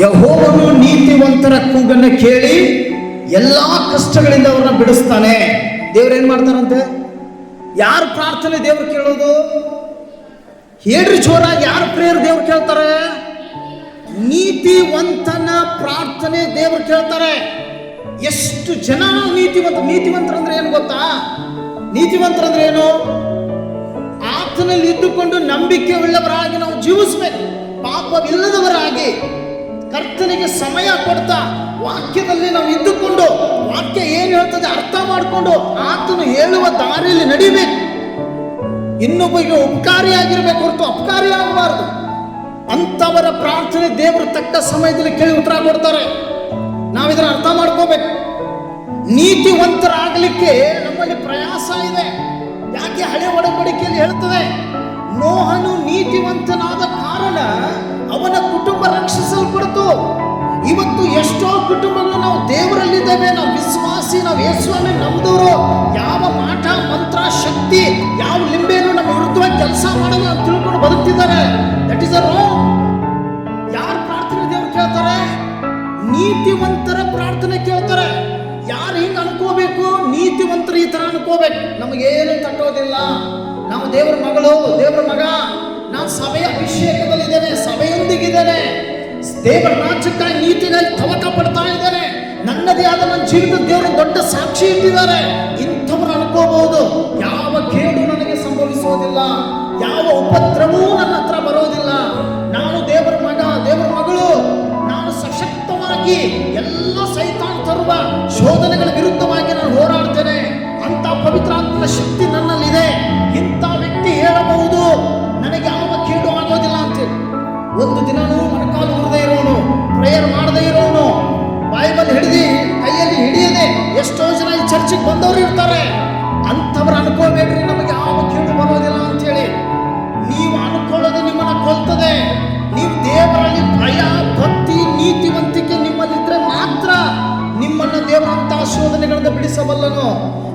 ಯೆಹೋವನು ನೀತಿವಂತರ ಕೂಗನ್ನು ಕೇಳಿ ಎಲ್ಲಾ ಕಷ್ಟಗಳಿಂದ ಅವ್ರನ್ನ ಬಿಡಿಸ್ತಾನೆ. ದೇವ್ರು ಏನ್ ಮಾಡ್ತಾರಂತೆ? ಯಾರು ಪ್ರಾರ್ಥನೆ ದೇವ್ರು ಕೇಳೋದು? ಹೇಳ್ರಿ ಜೋರಾಗಿ, ಯಾರು ಪ್ರೇಯರ್ ದೇವ್ರು ಕೇಳ್ತಾರೆ? ನೀತಿವಂತನ ಪ್ರಾರ್ಥನೆ ದೇವ್ರು ಕೇಳ್ತಾರೆ. ಎಷ್ಟು ಜನ ನೀತಿವಂತರಂದ್ರೆ ಏನು ಗೊತ್ತಾ? ನೀತಿವಂತರಂದ್ರೆ ಏನು? ಆತನಲ್ಲಿ ಇದ್ದುಕೊಂಡು ನಂಬಿಕೆ ಉಳ್ಳವರಾಗಿ ನಾವು ಜೀವಿಸ್ಬೇಕು. ಪಾಪವಿಲ್ಲದವರಾಗಿ ಕರ್ತನಿಗೆ ಸಮಯ ಕೊಡ್ತಾ ವಾಕ್ಯದಲ್ಲಿ ನಾವು ಇದ್ದುಕೊಂಡು ವಾಕ್ಯ ಏನು ಹೇಳ್ತದೆ ಅರ್ಥ ಮಾಡಿಕೊಂಡು ಆತನು ಹೇಳುವ ದಾರಿಯಲ್ಲಿ ನಡಿಬೇಕು. ಇನ್ನೊಬ್ಬರಿಗೆ ಉಪಕಾರಿಯಾಗಿರ್ಬೇಕು ಹೊರತು ಅಪಕಾರಿ ಆಗಬಾರದು. ಅಂತವರ ಪ್ರಾರ್ಥನೆ ದೇವರು ತಕ್ಕ ಸಮಯದಲ್ಲಿ ಕೇಳಿ ಉತ್ತರ ಕೊಡ್ತಾರೆ. ನಾವಿದನ್ನ ಅರ್ಥ ಮಾಡ್ಕೋಬೇಕು. ನೀತಿವಂತರಾಗಲಿಕ್ಕೆ ನಮ್ಮಲ್ಲಿ ಪ್ರಯಾಸ ಇದೆ. ಯಾಕೆ? ಹಳೆ ಒಡಂಬಡಿಕೆಯಲ್ಲಿ ಹೇಳ್ತದೆ, ನೋಹನು ನೀತಿವಂತನಾದ ಕಾರಣ ಅವನ ಕುಟುಂಬ ರಕ್ಷಿಸಲ್ಪಡ್ತು. ಇವತ್ತು ಎಷ್ಟೋ ಕುಟುಂಬಗಳು ನಾವು ದೇವರಲ್ಲಿದ್ದೇವೆ, ನಾವು ವಿಶ್ವಾಸಿ, ನಾವು ಯೇಸುವನ್ನು ನಂಬಿದವರು, ಯಾವ ಮಾಟ ಮಂತ್ರ ಶಕ್ತಿ ಯಾವ ಲಿಂಬೆಯನ್ನು ನಮ್ಮ ವಿರುದ್ಧವಾಗಿ ಕೆಲಸ ಮಾಡಲು ಅಂತ ತಿಳ್ಕೊಂಡು ಬದುಕ್ತಿದ್ದಾರೆ. That is a wrong. ಯಾರು ಪ್ರಾರ್ಥನೆ ದೇವರು ಕೇಳ್ತಾರೆ? ನೀತಿವಂತರ ಪ್ರಾರ್ಥನೆ ಕೇಳ್ತಾರೆ. ಯಾರು ಹಿಂಗ ಅನ್ಕೋಬೇಕು? ನೀತಿವಂತರು ಈ ತರ ಅನ್ಕೋಬೇಕು. ನಮಗೇನು ತಟ್ಟೋದಿಲ್ಲ, ನಾವು ದೇವರ ಮಗಳು, ದೇವರ ಮಗ, ನಾನು ಸಭೆಯ ಅಭಿಷೇಕದಲ್ಲಿದ್ದೇನೆ, ಸಭೆಯೊಂದಿಗಿದ್ದೇನೆ, ದೇವರ ರಾಜ್ಯಕ್ಕಾಗಿ ನೀತಿಗಾಗಿ ತವಕ ಪಡ್ತಾ ಇದ್ದೇನೆ, ನನ್ನದೇ ಆದ ನನ್ನ ಜೀವಿತ ದೇವರು ದೊಡ್ಡ ಸಾಕ್ಷಿ ಇಟ್ಟಿದ್ದಾರೆ. ಇಂಥವ್ರು ಅನ್ಕೋಬಹುದು, ಯಾವ ಕೇಡು ನನಗೆ ಸಂಭವಿಸುವುದಿಲ್ಲ, ಯಾವ ಉಪದ್ರವೂ ನನ್ನ ಹತ್ರ ಬರೋದಿಲ್ಲ, ನಾನು ದೇವರ ಮಗ, ದೇವರ ಮಗಳು, ನಾನು ಸಶಕ್ತವಾಗಿ ಎಲ್ಲ ಸೈತಾನ್ ತರುವ ಶೋಧನೆಗಳ ವಿರುದ್ಧವಾಗಿ ನಾನು ಹೋರಾಡ್ತೇನೆ, ಅಂತ ಪವಿತ್ರಾತ್ಮನ ಶಕ್ತಿ ನನ್ನಲ್ಲಿದೆ. ಇಂಥ ವ್ಯಕ್ತಿ ಹೇಳಬಹುದು ನನಗೆ ಯಾವ ಕೇಡು ಆಗೋದಿಲ್ಲ ಅಂತೇಳಿ. ಒಂದು ದಿನನೂ ಮೊಣಕಾಲು ಉರದೇ ಇರೋನು, ಪ್ರೇಯರ್ ಮಾಡದೇ ಇರೋನು, ಬೈಬಲ್ ಕೈಯಲ್ಲಿ ಹಿಡಿಯದೆ ಎಷ್ಟೋ ಜನ ಈ ಚರ್ಚಿಗೆ ಬಂದವರು ಇರ್ತಾರೆ. ಅಂಥವ್ರು ಅನ್ಕೋಬೇಕ್ರಿ ನಮಗೆ ಯಾವ ಕೇಡು ಬರೋದಿಲ್ಲ ಅಂತೇಳಿ. ನೀವು ಅನ್ಕೊಳ್ಳೋದು ನಿಮ್ಮನ್ನ ಕೊಲ್ತದೆ. ನೀವು ದೇವರಲ್ಲಿ ಭಯ, ಭಕ್ತಿ, ನೀತಿವಂತಿಕೆ ನಿಮ್ಮಲ್ಲಿದ್ರೆ ಮಾತ್ರ ನಿಮ್ಮನ್ನ ದೇವರಂತಹ ಶೋಧನೆಗಳಿಂದ ಬಿಡಿಸಬಲ್ಲನು.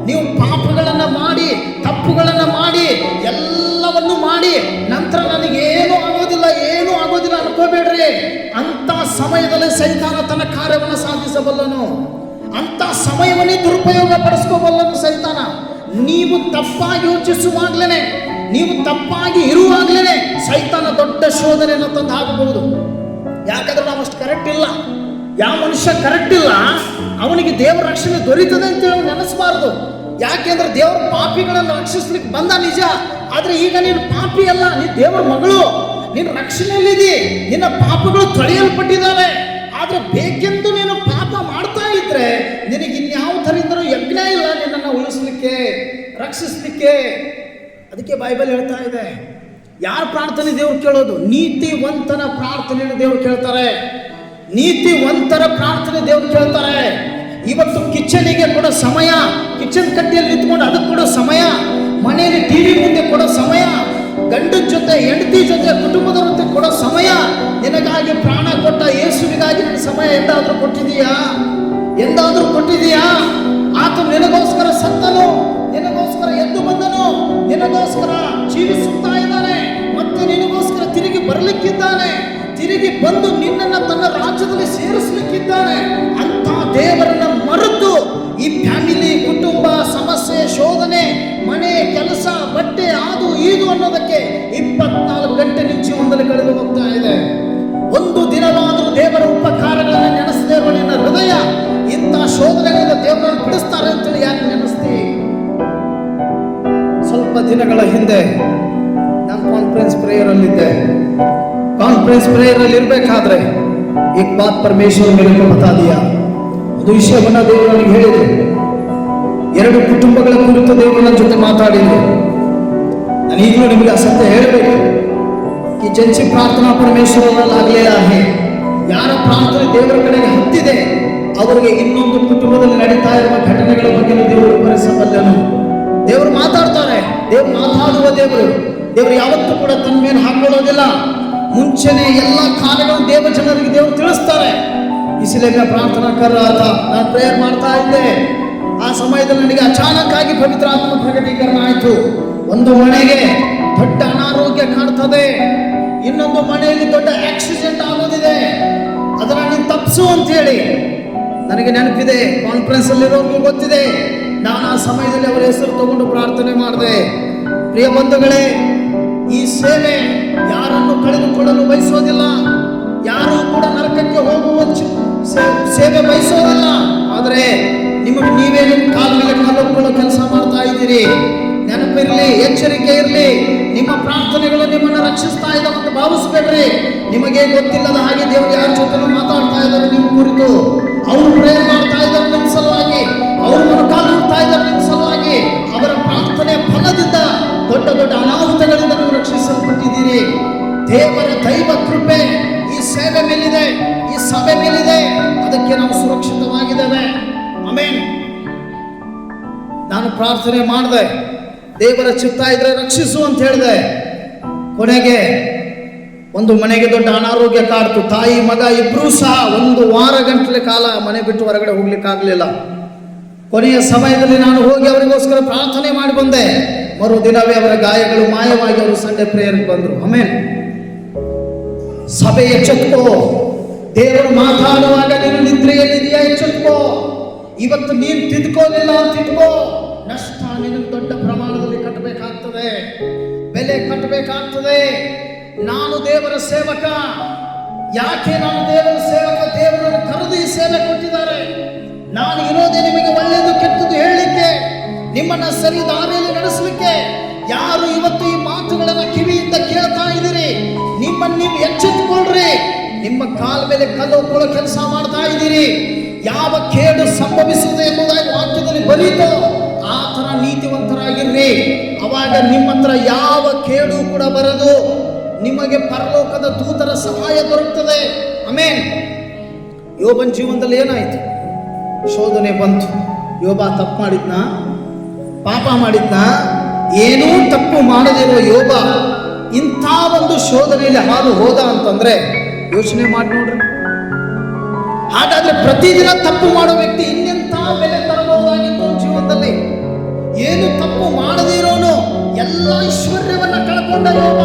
ನೀವು ಪಾಪಗಳನ್ನ ಮಾಡಿ, ತಪ್ಪುಗಳನ್ನ ಮಾಡಿ, ಎಲ್ಲವನ್ನು ಮಾಡಿ ನಂತರ ನನಗೇನು ಆಗೋದಿಲ್ಲ, ಏನೂ ಆಗೋದಿಲ್ಲ ಅನ್ಕೋಬೇಡ್ರಿ. ಅಂತ ಸಮಯದಲ್ಲಿ ಸೈತಾನ ತನ್ನ ಕಾರ್ಯವನ್ನು ಸಾಧಿಸಬಲ್ಲನು. ಅಂತ ಸಮಯವನ್ನೇ ದುರುಪಯೋಗ ಪಡಿಸ್ಕೋಬಲ್ಲನು ಸೈತಾನ. ನೀವು ತಪ್ಪಾಗಿ ಯೋಚಿಸುವಾಗ್ಲೇನೆ, ನೀವು ತಪ್ಪಾಗಿ ಇರುವಾಗ್ಲೇನೆ ಸೈತಾನ ದೊಡ್ಡ ಶೋಧನೆಯನ್ನು ತಂದು ಹಾಕಬಹುದು. ಯಾಕಂದ್ರೆ ನಾವು ಅಷ್ಟು ಕರೆಕ್ಟ್ ಇಲ್ಲ. ಯಾವ ಮನುಷ್ಯ ಕರೆಕ್ಟ್ ಇಲ್ಲ ಅವನಿಗೆ ದೇವರ ರಕ್ಷಣೆ ದೊರೀತದೆ ಅಂತೇಳಿ ನೆನೆಸಬಾರದು. ಯಾಕೆಂದ್ರೆ ದೇವರ ಪಾಪಿಗಳನ್ನು ರಕ್ಷಿಸ್ಲಿಕ್ಕೆ ಬಂದ ನಿಜ, ಆದ್ರೆ ಈಗ ನೀನು ಪಾಪಿ ಅಲ್ಲ, ನೀನು ದೇವರ ಮಗಳು, ನೀನು ರಕ್ಷಣೆಯಲ್ಲಿದ್ದೀ, ನಿನ್ನ ಪಾಪಗಳು ತೊಳೆಯಲ್ಪಟ್ಟಿದ್ದಾವೆ. ಆದ್ರೆ ಬೇಕೆಂದು ನೀನು ಪಾಪ ಮಾಡ್ತಾ ಇದ್ರೆ ನಿನಗೆ ಇನ್ಯಾವ ಥರದಿಂದಲೂ ಯಜ್ಞ ಇಲ್ಲ ನಿನ್ನನ್ನು ಉಳಿಸ್ಲಿಕ್ಕೆ, ರಕ್ಷಿಸ್ಲಿಕ್ಕೆ. ಅದಕ್ಕೆ ಬೈಬಲ್ ಹೇಳ್ತಾ ಇದೆ, ಯಾರ ಪ್ರಾರ್ಥನೆ ದೇವ್ರು ಕೇಳೋದು? ನೀತಿವಂತನ ಪ್ರಾರ್ಥನೆಯನ್ನು ದೇವ್ರು ಕೇಳ್ತಾರೆ. ನೀತಿವಂತರ ಪ್ರಾರ್ಥನೆ ದೇವ್ರು ಕೇಳ್ತಾರೆ. ಇವತ್ತು ಕಿಚನಿಗೆ ಕೊಡೋ ಸಮಯ, ಕಿಚನ್ ಕಟ್ಟಿಯಲ್ಲಿ ನಿಂತ್ಕೊಂಡು ಅದಕ್ಕೆ ಕೊಡೋ ಸಮಯ, ಮನೆಯಲ್ಲಿ ಟಿವಿ ಮುಂದೆ ಕೊಡೋ ಸಮಯ, ಗಂಡನ ಜೊತೆ ಹೆಂಡತಿ ಜೊತೆ ಕುಟುಂಬದ ಜೊತೆ ಕೊಡೋ ಸಮಯ, ನಿನಗಾಗಿ ಪ್ರಾಣ ಕೊಟ್ಟ ಯೇಸುವಿಗಾಗಿ ನಿನ್ನ ಸಮಯ ಎಂದಾದ್ರೂ ಕೊಟ್ಟಿದೀಯಾ? ಎಂದಾದ್ರೂ ಕೊಟ್ಟಿದೀಯಾ? ಆತ ನಿನಗೋಸ್ಕರ ಸತ್ತನು, ನಿನಗೋಸ್ಕರ ಎದ್ದು ಬಂದನು, ನಿನಗೋಸ್ಕರ ಜೀವಿಸುತ್ತಾ ಇದ್ದಾನೆ, ಮತ್ತೆ ನಿನಗೋಸ್ಕರ ತಿರುಗಿ ಬರಲಿಕ್ಕಿದ್ದಾನೆ, ತಿರುಗಿ ಬಂದು ನಿನ್ನನ್ನು ತನ್ನ ರಾಜ್ಯದಲ್ಲಿ ಸೇರಿಸಲಿಕ್ಕಿದ್ದಾನೆ. ಅಂತ ದೇವರನ್ನ ಮರೆತು ಈ ಫ್ಯಾಮಿಲಿ, ಕುಟುಂಬ ಸಮಸ್ಯೆ, ಶೋಧನೆ, ಮನೆ, ಕೆಲಸ, ಬಟ್ಟೆ, ಅದು ಇದು ಅನ್ನೋದಕ್ಕೆ 24 ಗಂಟೆ ನಿನ್ನ ಜೀವನದಲ್ಲಿ ಕಳೆದು ಹೋಗ್ತಾ ಇದೆ. ಒಂದು ದಿನವಾದರೂ ದೇವರ ಉಪಕಾರಗಳನ್ನು ನೆನೆಸದೇ ಇರುವ ನಿನ್ನ ಹೃದಯ ಇಂಥ ಶೋಧನೆಗಳಿಂದ ದೇವರನ್ನು ಬಿಡಿಸ್ತಾರೆ ಅಂತೇಳಿ ಯಾಕೆ ನೆನೆಸ್ತಿ? ಸ್ವಲ್ಪ ದಿನಗಳ ಹಿಂದೆ ನಾನು ಕಾನ್ಫರೆನ್ಸ್ ಪ್ರೇಯರ್ ಅಲ್ಲಿದ್ದೆ. ಕಾನ್ಫರೆನ್ಸ್ ಪ್ರೇಯರ್ ಅಲ್ಲಿ ಇರಬೇಕಾದ್ರೆ एक बात परमेश्वर मेरे को बता दिया. ಒಂದು ವಿಷಯವನ್ನು ದೇವರು ನನಗೆ ಹೇಳಿದೆ. 2 ಕುಟುಂಬಗಳ ಕುರಿತು ದೇವರು ನನ್ನ ಜೊತೆ ಮಾತಾಡಿದ್ರು. ನಾನು ಈಗಲೂ ನಿಮಗೆ ಸತ್ಯ ಹೇಳಬೇಕು. ಈ ಜಂಚಿ ಪ್ರಾರ್ಥನಾ ಪರಮೇಶ್ವರನಲ್ಲಾಗಲೇ आहे. ಯಾರ ಪ್ರಾರ್ಥನೆ ದೇವರ ಕಡೆಗೆ ಹತ್ತಿದೆ ಅವರಿಗೆ ಇನ್ನೊಂದು ಕುಟುಂಬದಲ್ಲಿ ನಡೀತಾ ಇರುವ ಘಟನೆಗಳ ಬಗ್ಗೆ ದೇವರು ವಿವರಿಸಬಲ್ಲನು. ದೇವರು ಮಾತಾಡ್ತಾರೆ. ದೇವರು ಮಾತಾಡುವ ದೇವರು. ದೇವರು ಯಾವತ್ತೂ ಕೂಡ ತನ್ನ ಮೇಲೆ ಹಾಕೊಳ್ಳೋದಿಲ್ಲ. ಮುಂಚೆನೆ ಎಲ್ಲ ಕಾರ್ಯಗಳನ್ನು ದೇವ ಜನರಿಗೆ ದೇವರು ತಿಳಿಸ್ತಾರೆ. ಇಸಲಿಗೆ ಪ್ರಾರ್ಥನಾ ಕರ್ರಾತ ನಾನು ಪ್ರೇಯರ್ ಮಾಡ್ತಾ ಇದ್ದೆ. ಆ ಸಮಯದಲ್ಲಿ ನನಗೆ ಅಚಾನಕ್ ಆಗಿ ಪವಿತ್ರ ಆತ್ಮ ಪ್ರಕಟೀಕರಣ ಆಯಿತು. ಒಂದು ಮನೆಗೆ ದೊಡ್ಡ ಅನಾರೋಗ್ಯ ಕಾಣ್ತದೆ, ಇನ್ನೊಂದು ಮನೆಯಲ್ಲಿ ದೊಡ್ಡ ಆಕ್ಸಿಡೆಂಟ್ ಆಗೋದಿದೆ. ಅದರ ತಪ್ಪಿಸು ಅಂತ ಹೇಳಿ. ನನಗೆ ನೆನಪಿದೆ, ಕಾನ್ಫರೆನ್ಸ್ ಅಲ್ಲಿರೋರ್ಗೂ ಗೊತ್ತಿದೆ, ನಾನು ಆ ಸಮಯದಲ್ಲಿ ಅವರ ಹೆಸರು ತಗೊಂಡು ಪ್ರಾರ್ಥನೆ ಮಾಡಿದೆ. ಪ್ರಿಯ ಬಂಧುಗಳೇ, ಈ ಸೇವೆ ಯಾರನ್ನು ಕಳೆದುಕೊಳ್ಳಲು ಬಯಸೋದಿಲ್ಲ, ಯಾರು ಕೂಡ ನರಕಕ್ಕೆ ಹೋಗುವ ಸೇವೆ ಬಯಸೋದಿಲ್ಲ. ಆದರೆ ನಿಮಗೆ ನೀವೇ ನಿಮ್ಮ ಕಾಲ ಮೇಲೆ ಕಾಲುಕೊಳ್ಳೋ ಕೆಲಸ ಮಾಡ್ತಾ ಇದ್ದೀರಿ. ನೆನಪಿರಲಿ, ಎಚ್ಚರಿಕೆ ಇರಲಿ. ನಿಮ್ಮ ಪ್ರಾರ್ಥನೆಗಳು ನಿಮ್ಮನ್ನು ರಕ್ಷಿಸ್ತಾ ಇದ್ದಾವೆ ಅಂತ ಭಾವಿಸ್ಬೇಡ್ರಿ. ನಿಮಗೆ ಗೊತ್ತಿಲ್ಲದ ಹಾಗೆ ದೇವರು ಯಾರ ಜೊತೆ ಮಾತಾಡ್ತಾ ಇದ್ದಾರೆ ನಿಮ್ಮ ಕುರಿತು. ಅವರು ಪ್ರೇಯರ್ ಮಾಡ್ತಾ ಇದ್ದಾರೆ ನಿಮ್ಮ ಸಲುವಾಗಿ, ಅವರು ಮೊಣಕಾಲಿಡ್ತಾ ಇದ್ದಾರೆ ನಿಮ್ಮ ಸಲುವಾಗಿ. ಅವರ ಪ್ರಾರ್ಥನೆ ಫಲದಿಂದ ದೊಡ್ಡ ದೊಡ್ಡ ಅನಾಹುತಗಳಿಂದ ನೀವು ರಕ್ಷಿಸಲ್ಪಟ್ಟಿದ್ದೀರಿ. ದೇವರ ದೈವ ಕೃಪೆ ಈ ಸೇವೆ ಮೇಲಿದೆ, ಈ ಸಭೆ ಮೇಲಿದೆ. ಅದಕ್ಕೆ ನಾವು ಸುರಕ್ಷಿತವಾಗಿದ್ದೇವೆ. ಆಮೆನ್. ನಾನು ಪ್ರಾರ್ಥನೆ ಮಾಡಿದೆ, ದೇವರ ಚಿತ್ತ ಇದ್ರೆ ರಕ್ಷಿಸು ಅಂತ ಹೇಳಿದೆ. ಕೊನೆಗೆ ಒಂದು ಮನೆಗೆ ದೊಡ್ಡ ಅನಾರೋಗ್ಯ ಕಾಡ್ತು. ತಾಯಿ ಮಗ ಇಬ್ರೂ ಸಹ 1 ವಾರ ಗಂಟಲೆ ಕಾಲ ಮನೆ ಬಿಟ್ಟು ಹೊರಗಡೆ ಹೋಗ್ಲಿಕ್ಕಾಗಲಿಲ್ಲ. ಕೊನೆಯ ಸಮಯದಲ್ಲಿ ನಾನು ಹೋಗಿ ಅವರಿಗೋಸ್ಕರ ಪ್ರಾರ್ಥನೆ ಮಾಡಿ ಬಂದೆ. ಮರುದಿನವೇ ಅವರ ಗಾಯಗಳು ಮಾಯವಾಗಿ ಅವರು ಸಂಡೆ ಪ್ರೇಯರ್ಗೆ ಬಂದರು. ಆಮೇಲೆ ಸಭೆ ಎಚ್ಚೆತ್ಕೋ, ದೇವರು ಮಾತಾಡುವಾಗ ನೀನು ನಿದ್ರೆಯಲ್ಲಿದೆಯಾ ಎಚ್ಚೆತ್ಕೋ. ಇವತ್ತು ನೀನು ತಿದ್ಕೋಲಿಲ್ಲ ಅಂತ ಇಟ್ಕೋ, ನಷ್ಟ ನಿನಗೆ ದೊಡ್ಡ ಪ್ರಮಾಣದಲ್ಲಿ ಕಟ್ಟಬೇಕಾಗ್ತದೆ, ಬೆಲೆ ಕಟ್ಟಬೇಕಾಗ್ತದೆ. ನಾನು ದೇವರ ಸೇವಕ. ಯಾಕೆ ನಾನು ದೇವರ ಸೇವಕ? ದೇವರನ್ನು ಕರೆದು ಈ ಸೇವೆ ಕೊಟ್ಟಿದ್ದಾರೆ. ನಾನು ಇರೋದೇ ನಿಮಗೆ ಒಳ್ಳೆಯದು ಕೆಟ್ಟದ್ದು ಹೇಳಲಿಕ್ಕೆ, ನಿಮ್ಮನ್ನ ಸರಿ ದಾರಿಯಲ್ಲಿ ನಡೆಸಲಿಕ್ಕೆ. ಯಾರು ಇವತ್ತು ಈ ಮಾತುಗಳನ್ನು ಕಿವಿಯಿಂದ ಕೇಳ್ತಾ ಇದ್ದೀರಿ, ನಿಮ್ಮನ್ನು ನೀವು ಎಚ್ಚೆತ್ತುಕೊಳ್ರಿ. ನಿಮ್ಮ ಕಾಲ ಮೇಲೆ ಕಲ್ಲೊಕ್ಕೊಳ್ಳೋ ಕೆಲಸ ಮಾಡ್ತಾ ಇದ್ದೀರಿ. ಯಾವ ಕೇಡು ಸಂಭವಿಸುತ್ತದೆ ಎಂಬುದಾಗಿ ವಾಕ್ಯದಲ್ಲಿ ಬರೀತೋ ಆ ಥರ ನೀತಿವಂತರಾಗಿರ್ರಿ. ಅವಾಗ ನಿಮ್ಮ ಹತ್ರ ಯಾವ ಕೇಡು ಕೂಡ ಬರದು. ನಿಮಗೆ ಪರಲೋಕದ ದೂತರ ಸಹಾಯ ದೊರಕುತ್ತದೆ. ಆಮೆನ್. ಯೋಬನ ಜೀವನದಲ್ಲಿ ಏನಾಯಿತು? ಶೋಧನೆ ಬಂತು. ಯೋಬ ತಪ್ಪು ಮಾಡಿದ್ನ? ಪಾಪ ಮಾಡಿದ್ನ? ಏನೂ ತಪ್ಪು ಮಾಡದಿರುವ ಯೋಬ ಇಂಥ ಒಂದು ಶೋಧನೆಯಲ್ಲಿ ಹಾದು ಹೋದ ಅಂತಂದ್ರೆ ಯೋಚನೆ ಮಾಡಿ ನೋಡ್ರಿ. ಹಾಗಾದ್ರೆ ಪ್ರತಿದಿನ ತಪ್ಪು ಮಾಡೋ ವ್ಯಕ್ತಿ ಇನ್ನೆಂಥ ಬೆಲೆ ತರಬಹುದಾಗಿತ್ತು ಜೀವನದಲ್ಲಿ. ಏನು ತಪ್ಪು ಮಾಡದೇ ಇರೋನು ಎಲ್ಲ ಐಶ್ವರ್ಯವನ್ನ ಕಳ್ಕೊಂಡ ಯೋಬ.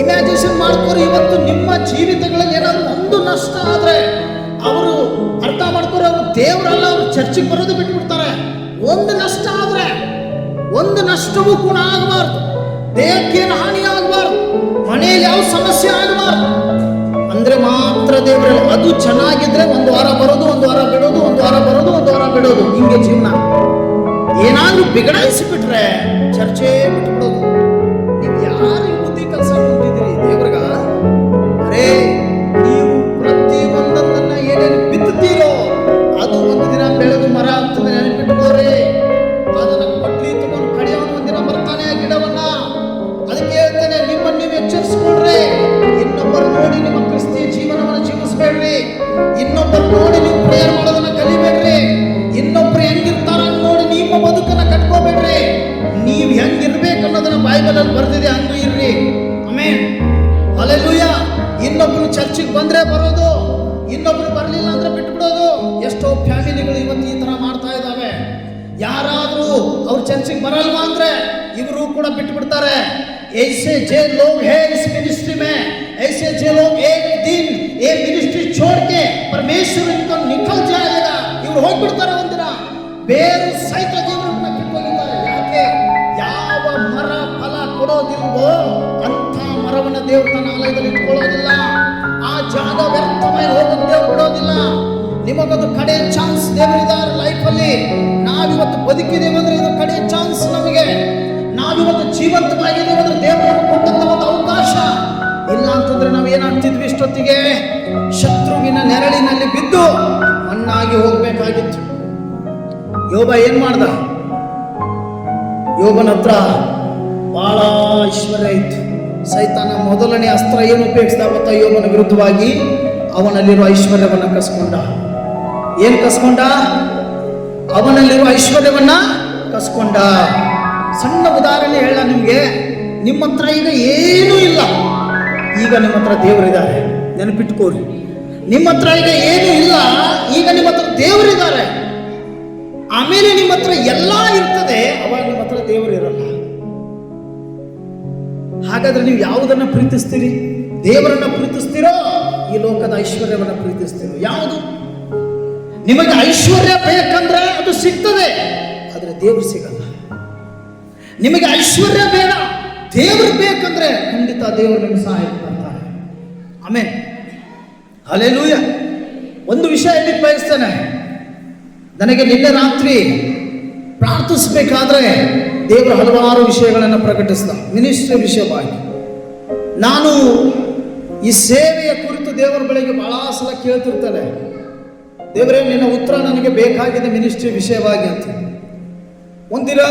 ಇಮ್ಯಾಜಿನೇಷನ್ ಮಾಡ್ಕೋರಿ, ಇವತ್ತು ನಿಮ್ಮ ಜೀವಿತಗಳಲ್ಲಿ ಏನಾದ್ರು ಒಂದು ನಷ್ಟ ಆದ್ರೆ ಅವರು ಅರ್ಥ ಮಾಡ್ಕೋರು, ಅವರು ದೇವರಲ್ಲ, ಅವರು ಚರ್ಚಿಗೆ ಬರೋದು ಬಿಟ್ಬಿಡ್ತಾರೆ. ಒಂದು ನಷ್ಟ ಆದ್ರೆ, ಒಂದು ನಷ್ಟವೂ ಕೂಡ ಆಗಬಾರ್ದು, ದೇಹಕ್ಕೇನು ಹಾನಿ ಆಗಬಾರ್ದು, ಮನೆಯಲ್ಲಿ ಯಾವ ಸಮಸ್ಯೆ ಆಗಬಾರ್ದು ಅಂದ್ರೆ ಮಾತ್ರ ದೇವರಲ್ಲಿ. ಅದು ಚೆನ್ನಾಗಿದ್ರೆ 1 ವಾರ ಬರೋದು, 1 ವಾರ ಬಿಡೋದು, 1 ವಾರ ಬರೋದು, 1 ವಾರ ಬಿಡೋದು, ಹಿಂಗೆ ಜೀವನ. ಏನಾದ್ರೂ ಬಿಗಡಾಯಿಸಿಬಿಟ್ರೆ ಚರ್ಚೆ ಬಿಟ್ಬಿಡೋದು. ನೀವು ಯಾರು ಬುದ್ಧಿ ಕೆಲಸ ನೋಡಿದ್ದೀರಿ ದೇವ್ರಿಗ? ಅರೇ, ನೀವು ಪ್ರತಿ ಒಂದನ್ನ ಏನೇನು ಬಿತ್ತುತ್ತೀರೋ ಅದು ಒಂದು ದಿನ ಬೆಳೆದು ಮರ ಆಗ್ತದೆ. ನೆನಪಿಟ್ಕೋರಿ. ಅದನ್ನ ಕೊಟ್ಲಿ ತಗೊಂಡು ಕಡಿಯೋನು ಒಂದಿನ ಬರ್ತಾನೆ ಆ ಗಿಡವನ್ನ. ಅದಕ್ಕೆ ಹೇಳ್ತೇನೆ, ನಿಮ್ಮನ್ನು ನೀವು ಎಚ್ಚರಿಸ್ಕೊಳ್ರಿ. ಇನ್ನೊಬ್ಬರು ನೋಡಿ ನಿಮ್ಮ ಕ್ರಿಸ್ತಿಯ ಜೀವನವನ್ನು ಜೀವಿಸಬೇಡ್ರಿ. ಇನ್ನೊಬ್ಬರು ನೋಡಿ ನೀವು ಪ್ರೇಯರ್ ಮಾಡೋದನ್ನ ಕಲಿಬೇಡ್ರಿ. ಇನ್ನೊಬ್ರು ಹೆಂಗಿರ್ತಾರ ನೋಡಿ ನಿಮ್ಮ ಬದುಕನ್ನ ಕಟ್ಕೋಬೇಡ್ರಿ. ನೀವು ಹೆಂಗಿರ್ಬೇಕು ಅನ್ನೋದನ್ನ ಬೈಬಲ್ ಅಲ್ಲಿ ಬರ್ದಿದೆ, ಹಂಗೂ ಇರ್ರಿ. ಆಮೆನ್. ಹಲ್ಲೆಲೂಯಾ. ಇನ್ನೊಬ್ರು ಚರ್ಚಿಗೆ ಬಂದ್ರೆ ಬರೋದು, ಇನ್ನೊಬ್ರು ಬರ್ಲಿಲ್ಲ ಅಂದ್ರೆ ಬಿಟ್ಬಿಡೋದು. ಎಷ್ಟೋ ಫ್ಯಾಮಿಲಿಗಳು ಇವತ್ತು ಈ ತರ ಮಾಡ್ತಾ ಇದ್ದಾವೆ. ಯಾರಾದ್ರೂ ಅವ್ರ ಚರ್ಚಿಗೆ ಬರಲ್ವಾ ಅಂದ್ರೆ ಇವರು ಕೂಡ ಬಿಟ್ಟು ಬಿಡ್ತಾರೆ. ऐसे जे लोग हैं इस मिनिस्ट्री में, ऐसे जे लोग एक दिन ये मिनिस्ट्री छोड़ के परमेश्वर इनको निकल जाएगा. ಇವರು ಹೋಗ್ಬಿಡ್ತಾರೆ ಒಂದಿನ. ಬೇರು ಸಹಿತ ಜೀವನವನ್ನು ಕಿತ್ತೋಗಿದ್ದಾರೆ. ಯಾಕೆ? ಯಾವ ಮರ ಫಲ ಕೊಡೋದಿಲ್ವೋ ಅಂಥ ಮರವನ್ನ ದೇವರು ತನ್ನ ಆಲಯದಲ್ಲಿ ಇಟ್ಕೊಳ್ಳೋದಿಲ್ಲ. ಆ ಜಾಗ ವ್ಯರ್ಥವಾಗಿ ಹೋಗೋದು ದೇವರು ಬಿಡೋದಿಲ್ಲ. ನಿಮಗೊಂದು ಕಡೆ ಚಾನ್ಸ್ ದೇವರಿದ್ದಾರೆ ಲೈಫಲ್ಲಿ. ನಾವಿವತ್ತು ಬದುಕಿದ್ದೇವೆ ಅಂದ್ರೆ ಇದು ಕಡೆ ಚಾನ್ಸ್ ನಮಗೆ. ನಾವಿವತ್ತು ಜೀವಂತವಾಗಿದ್ದೇವೆ ಅಂದ್ರೆ ದೇವರು ಕೊಟ್ಟಂತ ಒಂದು ಅವಕಾಶ. ಇಲ್ಲ ಅಂತಂದ್ರೆ ನಾವು ಏನಾಗ್ತಿದ್ವಿ? ಇಷ್ಟೊತ್ತಿಗೆ ಶತ್ರುವಿನ ನೆರಳಿನಲ್ಲಿ ಬಿದ್ದು ಮಣ್ಣಾಗಿ ಹೋಗ್ಬೇಕಾಗಿತ್ತು. ಯೋಬ ಏನ್ ಮಾಡ್ದ? ಯೋಬನ ಹತ್ರ ಬಹಳ ಐಶ್ವರ್ಯ ಇತ್ತು. ಸೈತಾನ ಮೊದಲನೇ ಅಸ್ತ್ರ ಏನು ಉಪಯೋಗಿಸ್ದ ಗೊತ್ತಾ? ಯೋಬನ ವಿರುದ್ಧವಾಗಿ ಅವನಲ್ಲಿರುವ ಐಶ್ವರ್ಯವನ್ನ ಕಸ್ಕೊಂಡ. ಏನ್ ಕಸ್ಕೊಂಡ? ಅವನಲ್ಲಿರುವ ಐಶ್ವರ್ಯವನ್ನ ಕಸ್ಕೊಂಡ. ಸಣ್ಣ ಉದಾಹರಣೆ ಹೇಳ ನಿಮ್ಗೆ. ನಿಮ್ಮ ಹತ್ರ ಈಗ ಏನೂ ಇಲ್ಲ, ಈಗ ನಿಮ್ಮ ಹತ್ರ ದೇವರಿದ್ದಾರೆ. ನೆನಪಿಟ್ಕೋರಿ. ನಿಮ್ಮ ಹತ್ರ ಈಗ ಏನೂ ಇಲ್ಲ, ಈಗ ನಿಮ್ಮ ಹತ್ರ ದೇವರಿದ್ದಾರೆ. ಆಮೇಲೆ ನಿಮ್ಮ ಹತ್ರ ಎಲ್ಲ ಇರ್ತದೆ, ಅವಾಗ ನಿಮ್ಮ ಹತ್ರ ದೇವರು ಇರಲ್ಲ. ಹಾಗಾದ್ರೆ ನೀವು ಯಾವುದನ್ನು ಪ್ರೀತಿಸ್ತೀರಿ? ದೇವರನ್ನ ಪ್ರೀತಿಸ್ತೀರೋ ಈ ಲೋಕದ ಐಶ್ವರ್ಯವನ್ನು ಪ್ರೀತಿಸ್ತೀರೋ? ಯಾವುದು? ನಿಮಗೆ ಐಶ್ವರ್ಯ ಬೇಕಂದ್ರೆ ಅದು ಸಿಗ್ತದೆ, ಆದರೆ ದೇವರು ಸಿಗಲ್ಲ. ನಿಮಗೆ ಐಶ್ವರ್ಯ ಬೇಡ, ದೇವರು ಬೇಕಂದ್ರೆ ಖಂಡಿತ ದೇವರು ನಿಮಗೆ ಸಹಾಯ ಮಾಡ್ತಾರೆ. ಆಮೇಲೆ ಹಲ್ಲೆಲೂಯಾ. ಒಂದು ವಿಷಯ ಇಲ್ಲಿ ಬಯಸ್ತೇನೆ. ನನಗೆ ನಿನ್ನೆ ರಾತ್ರಿ ಪ್ರಾರ್ಥಿಸಬೇಕಾದ್ರೆ ದೇವರು ಹಲವಾರು ವಿಷಯಗಳನ್ನು ಪ್ರಕಟಿಸಿದ, ಮಿನಿಸ್ಟ್ರಿ ವಿಷಯವಾಗಿ. ನಾನು ಈ ಸೇವೆಯ ಕುರಿತು ದೇವರ ಬಳಿಗೆ ಬಹಳ ಸಲ ಕೇಳ್ತಿರ್ತೇನೆ, ದೇವರೇ ನಿನ್ನ ಉತ್ತರ ನನಗೆ ಬೇಕಾಗಿದೆ ಮಿನಿಸ್ಟ್ರಿ ವಿಷಯವಾಗಿ ಅಂತ. ಒಂದಿನ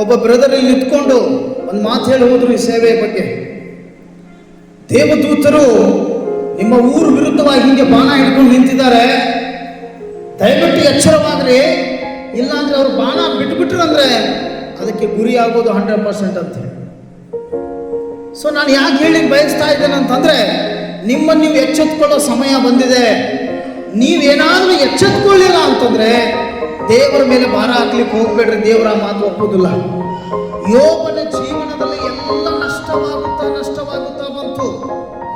ಒಬ್ಬ ಬ್ರದರ್ ಇಲ್ಲಿ ನಿಂತ್ಕೊಂಡು ಒಂದು ಮಾತು ಹೇಳಿ ಹೋದ್ರು ಈ ಸೇವೆಯ ಬಗ್ಗೆ. ದೇವದೂತರು ನಿಮ್ಮ ಊರು ವಿರುದ್ಧವಾಗಿ ಹಿಂಗೆ ಬಾಣ ಹಿಡ್ಕೊಂಡು ನಿಂತಿದ್ದಾರೆ, ದಯವಿಟ್ಟು ಎಚ್ಚರವಾಗ್ರಿ, ಇಲ್ಲಾಂದ್ರೆ ಅವ್ರು ಬಾಣ ಬಿಟ್ಬಿಟ್ರು ಅಂದ್ರೆ ಅದಕ್ಕೆ ಗುರಿ ಆಗೋದು 100% ಅಂತ. ಸೊ ನಾನು ಯಾಕೆ ಹೇಳಿ ಬಯಸ್ತಾ ಇದ್ದೇನೆ ಅಂತಂದ್ರೆ, ನಿಮ್ಮನ್ನು ನೀವು ಎಚ್ಚೆತ್ಕೊಳ್ಳೋ ಸಮಯ ಬಂದಿದೆ. ನೀವೇನಾದ್ರೂ ಎಚ್ಚೆತ್ಕೊಳ್ಳಿಲ್ಲ ಅಂತಂದ್ರೆ ದೇವರ ಮೇಲೆ ಭಾರ ಹಾಕ್ಲಿಕ್ಕೆ ಹೋಗ್ಬೇಡ್ರಿ, ದೇವರ ಮಾತು ಒಪ್ಪುದಿಲ್ಲ. ಯೋಬನ ಜೀವನದಲ್ಲಿ ಎಲ್ಲ ನಷ್ಟವಾಗುತ್ತಾ ಬಂತು.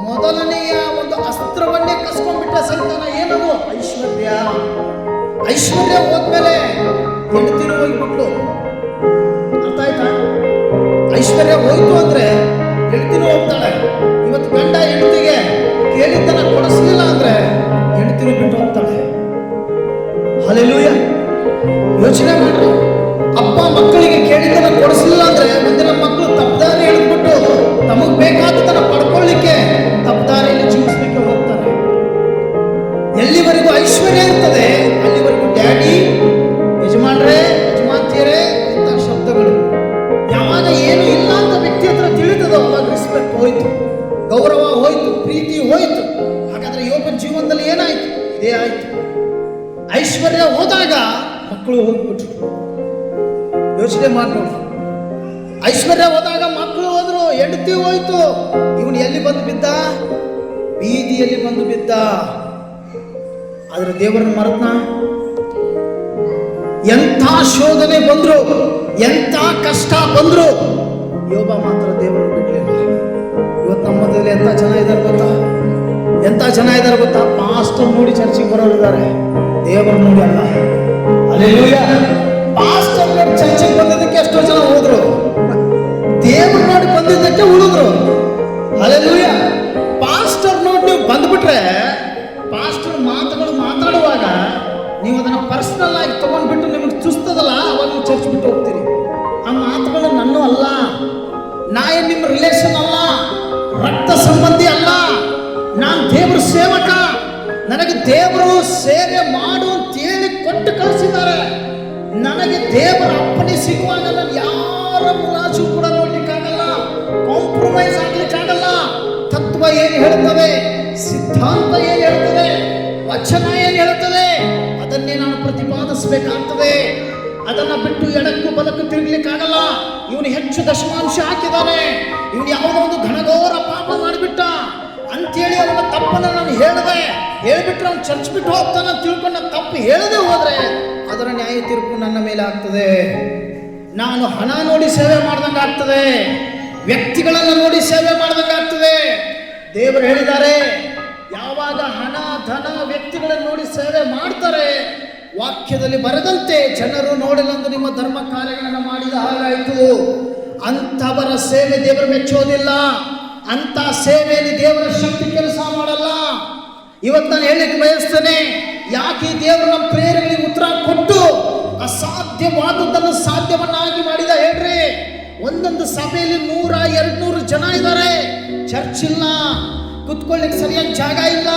ಮೊದಲನೆಯ ಒಂದು ಅಸ್ತ್ರವನ್ನೇ ಕಸ್ಕೊಂಡ್ಬಿಟ್ಟ ಸೈತಾನ. ಏನದು? ಐಶ್ವರ್ಯ ಹೋದ್ಮೇಲೆ ಹೆಂಡತಿರು ಹೋಗ್ಬಿಟ್ಲು. ಅರ್ಥ ಆಯ್ತಾ? ಐಶ್ವರ್ಯ ಹೋಯ್ತು ಅಂದ್ರೆ ಹೆಂಡತಿರು ಹೋಗ್ತಾಳೆ. ಇವತ್ತು ಗಂಡ ಹೆಂಡತಿಗೆ ಕೇಳಿದ್ದನ್ನ ಕೊಡಿಸ್ಲಿಲ್ಲ ಅಂದ್ರೆ ಹೆಂಡತಿರು ಬಿಟ್ಟು ಹೋಗ್ತಾಳೆ. ಹಲ್ಲೆಲೂಯಾ. ಯೋಚನೆ ಮಾಡ್ರಿ, ಅಪ್ಪ ಮಕ್ಕಳಿಗೆ ಕೇಳಿದ್ದನ್ನ ಕೊಡಿಸ್ಲಿಲ್ಲ ಅಂದ್ರೆ ಮುಂದಿನ ಮಕ್ಕಳು ತಪ್ಪದಾರಿ ಹಿಡಿದ್ಬಿಟ್ಟು ತಮಗ್ ಬೇಕಾದದನ್ನ ಪಡ್ಕೊಳ್ಳಿಕ್ಕೆ ತಪ್ಪದಾರಿಯಲ್ಲಿ ಜೀವಿಸ್ಲಿಕ್ಕೆ ಹೋಗ್ತಾರೆ. ಎಲ್ಲಿವರೆಗೂ ಐಶ್ವರ್ಯ ಇರ್ತದೆ ಅಲ್ಲಿವರೆಗೂ ಡ್ಯಾಡಿ, ಯಜಮಾನ್ರೇ, ಯಜಮಾನ್ತಿಯರೇ ಇಂಥ ಶಬ್ದಗಳು. ಯಾವಾಗ ಏನು ಇಲ್ಲ ಅಂತ ವ್ಯಕ್ತಿ ಹತ್ರ ತಿಳಿತದೋ ಅವಾಗ ರೆಸ್ಪೆಕ್ಟ್ ಹೋಯ್ತು, ಗೌರವ ಹೋಯ್ತು, ಪ್ರೀತಿ ಹೋಯ್ತು. ಹಾಗಾದ್ರೆ ಯೋಬನ ಜೀವನದಲ್ಲಿ ಏನಾಯ್ತು? ಇದೇ ಆಯ್ತು. ಐಶ್ವರ್ಯ ಹೋದಾಗ ಮಕ್ಕಳು ಹೋಗ್ಬಿಟ್ರು. ಯೋಚನೆ ಮಾಡಿ ನೋಡಿ, ಐಶ್ವರ್ಯ ಹೋದಾಗ ಮಕ್ಕಳು ಹೋದ್ರು, ಹೆಂಡತಿ ಹೋಯ್ತು. ಇವನು ಎಲ್ಲಿ ಬಂದು ಬಿದ್ದ? ಬೀದಿಯಲ್ಲಿ ಬಂದು ಬಿದ್ದ. ಆದ್ರೆ ದೇವರನ್ನ ಮರೆತ್ನ? ಎಂಥ ಶೋಧನೆ ಬಂದ್ರು, ಎಂಥ ಕಷ್ಟ ಬಂದ್ರು, ಯೋಬ ಮಾತ್ರ ದೇವರನ್ನು ಬಿಡ್ಲಿಲ್ಲ. ಇವತ್ತು ನಮ್ಮದಲ್ಲಿ ಎಂಥ ಜನ ಇದ್ದಾರೆ ಗೊತ್ತಾ? ಪಾಸ್ಟರ್ ನೋಡಿ ಚರ್ಚಿಗೆ ಬರೋರು ಇದ್ದಾರೆ, ದೇವರು ನೋಡಿ ಅಲ್ಲ. ಹಲ್ಲೆಲೂಯಾ. ಪಾಸ್ಟರ್ ನೋಡಿ ಚರ್ಚಿಗೆ ಬಂದಿದ್ದಕ್ಕೆ ಎಷ್ಟೋ ಜನ ಹೋದ್ರು, ದೇವರು ನೋಡಿ ಬಂದಿದ್ದಕ್ಕೆ ಉಳಿದ್ರು. ಹಲ್ಲೆಲೂಯಾ. ಪಾಸ್ಟರ್ ನೋಡಿ ನೀವು ಬಂದ್ಬಿಟ್ರೆ, ಪಾಸ್ಟರ್ ಮಾತುಗಳು ಮಾತಾಡುವಾಗ ನೀವು ಅದನ್ನ ಪರ್ಸನಲ್ ಆಗಿ ತಗೊಂಡ್ಬಿಟ್ಟು ನಿಮಗೆ ಚುಸ್ತದಲ್ಲ, ಅವಾಗ ನೀವು ಚರ್ಚ್ ಬಿಟ್ಟು ಹೋಗ್ತೀರಿ. ಆ ಮಾತುಗಳು ನನ್ನೂ ಅಲ್ಲ, ನಾ ಏನ್ ನಿಮ್ಮ ರಿಲೇಷನ್ ಅಲ್ಲ, ರಕ್ತ ಸಂಬಂಧಿ ಅಲ್ಲ, ನಾನು ದೇವ್ರ ಸೇವಕ. ನನಗೆ ದೇವರು ಸೇವೆ ಮಾಡು ಅಂತೇಳಿ ಕೊಟ್ಟು ಕಳಿಸಿದ್ದಾರೆ. ನನಗೆ ದೇವರ ಅಪ್ಪಣೆ ಸಿಗುವಾಗ ನಾನು ಯಾರ ಮುಲಾಜು ಕೂಡ ನೋಡ್ಲಿಕ್ಕಾಗಲ್ಲ, ಕಾಂಪ್ರಮೈಸ್ ಆಗ್ಲಿಕ್ಕಾಗಲ್ಲ. ತತ್ವ ಏನು ಹೇಳ್ತವೆ, ಸಿದ್ಧಾಂತ ಏನು ಹೇಳ್ತದೆ, ವಚನ ಏನು ಹೇಳ್ತದೆ, ಅದನ್ನೇ ನಾನು ಪ್ರತಿಪಾದಿಸಬೇಕಾಗ್ತದೆ. ಅದನ್ನ ಬಿಟ್ಟು ಎಡಕ್ಕೂ ಬಲಕ್ಕೂ ತಿರುಗಲಿಕ್ಕಾಗಲ್ಲ. ಇವನು ಹೆಚ್ಚು ದಶಮಾಂಶ ಹಾಕಿದ್ದಾನೆ, ಇವನು ಯಾವುದೋ ಒಂದು ಘನಘೋರ ಪಾಪ ಮಾಡಿಬಿಟ್ಟ ಅಂತೇಳಿ ಅವನ ತಪ್ಪನ್ನು ನಾನು ಹೇಳ್ಬಿಟ್ರೆ ಅವ್ನು ಚರ್ಚ್ ಬಿಟ್ಟು ಹೋಗ್ತಾನೆ ಅಂತ ತಿಳ್ಕೊಂಡು ನಾನು ತಪ್ಪು ಹೇಳದೆ ಹೋದ್ರೆ ಅದರ ನ್ಯಾಯ ತೀರ್ಪು ನನ್ನ ಮೇಲೆ ಆಗ್ತದೆ. ನಾನು ಹಣ ನೋಡಿ ಸೇವೆ ಮಾಡ್ದಂಗೆ ಆಗ್ತದೆ, ವ್ಯಕ್ತಿಗಳನ್ನು ನೋಡಿ ಸೇವೆ ಮಾಡ್ದಂಗೆ ಆಗ್ತದೆ. ದೇವರು ಹೇಳಿದ್ದಾರೆ, ಯಾವಾಗ ಹಣ, ಧನ, ವ್ಯಕ್ತಿಗಳನ್ನು ನೋಡಿ ಸೇವೆ ಮಾಡ್ತಾರೆ, ವಾಕ್ಯದಲ್ಲಿ ಬರೆದಂತೆ ಜನರು ನೋಡಲೆಂದು ನಿಮ್ಮ ಧರ್ಮ ಕಾರ್ಯಗಳನ್ನು ಮಾಡಿದ ಹಾಗಾಯಿತು. ಅಂಥವರ ಸೇವೆ ದೇವರು ಮೆಚ್ಚೋದಿಲ್ಲ. ಅಂತ ಸೇವೆಯಲ್ಲಿ ದೇವರ ಶಕ್ತಿ ಕೆಲಸ ಮಾಡಲ್ಲ. ಇವತ್ತು ನಾನು ಹೇಳಲಿಕ್ಕೆ ಬಯಸ್ತೇನೆ, ಯಾಕೆ ದೇವರು ನಮ್ಮ ಪ್ರೇರಣೆಗಳಿಗೆ ಉತ್ತರ ಕೊಟ್ಟು ಅಸಾಧ್ಯವಾದದ್ದನ್ನು ಸಾಧ್ಯವನ್ನಾಗಿ ಮಾಡಿದ ಹೇಳ್ರಿ. ಒಂದೊಂದು ಸಭೆಯಲ್ಲಿ 100-200 ಜನ ಇದ್ದಾರೆ, ಚರ್ಚ್ ಇಲ್ಲ, ಕುತ್ಕೊಳ್ಳಿಕ್ಕೆ ಸರಿಯಾಗಿ ಜಾಗ ಇಲ್ಲ.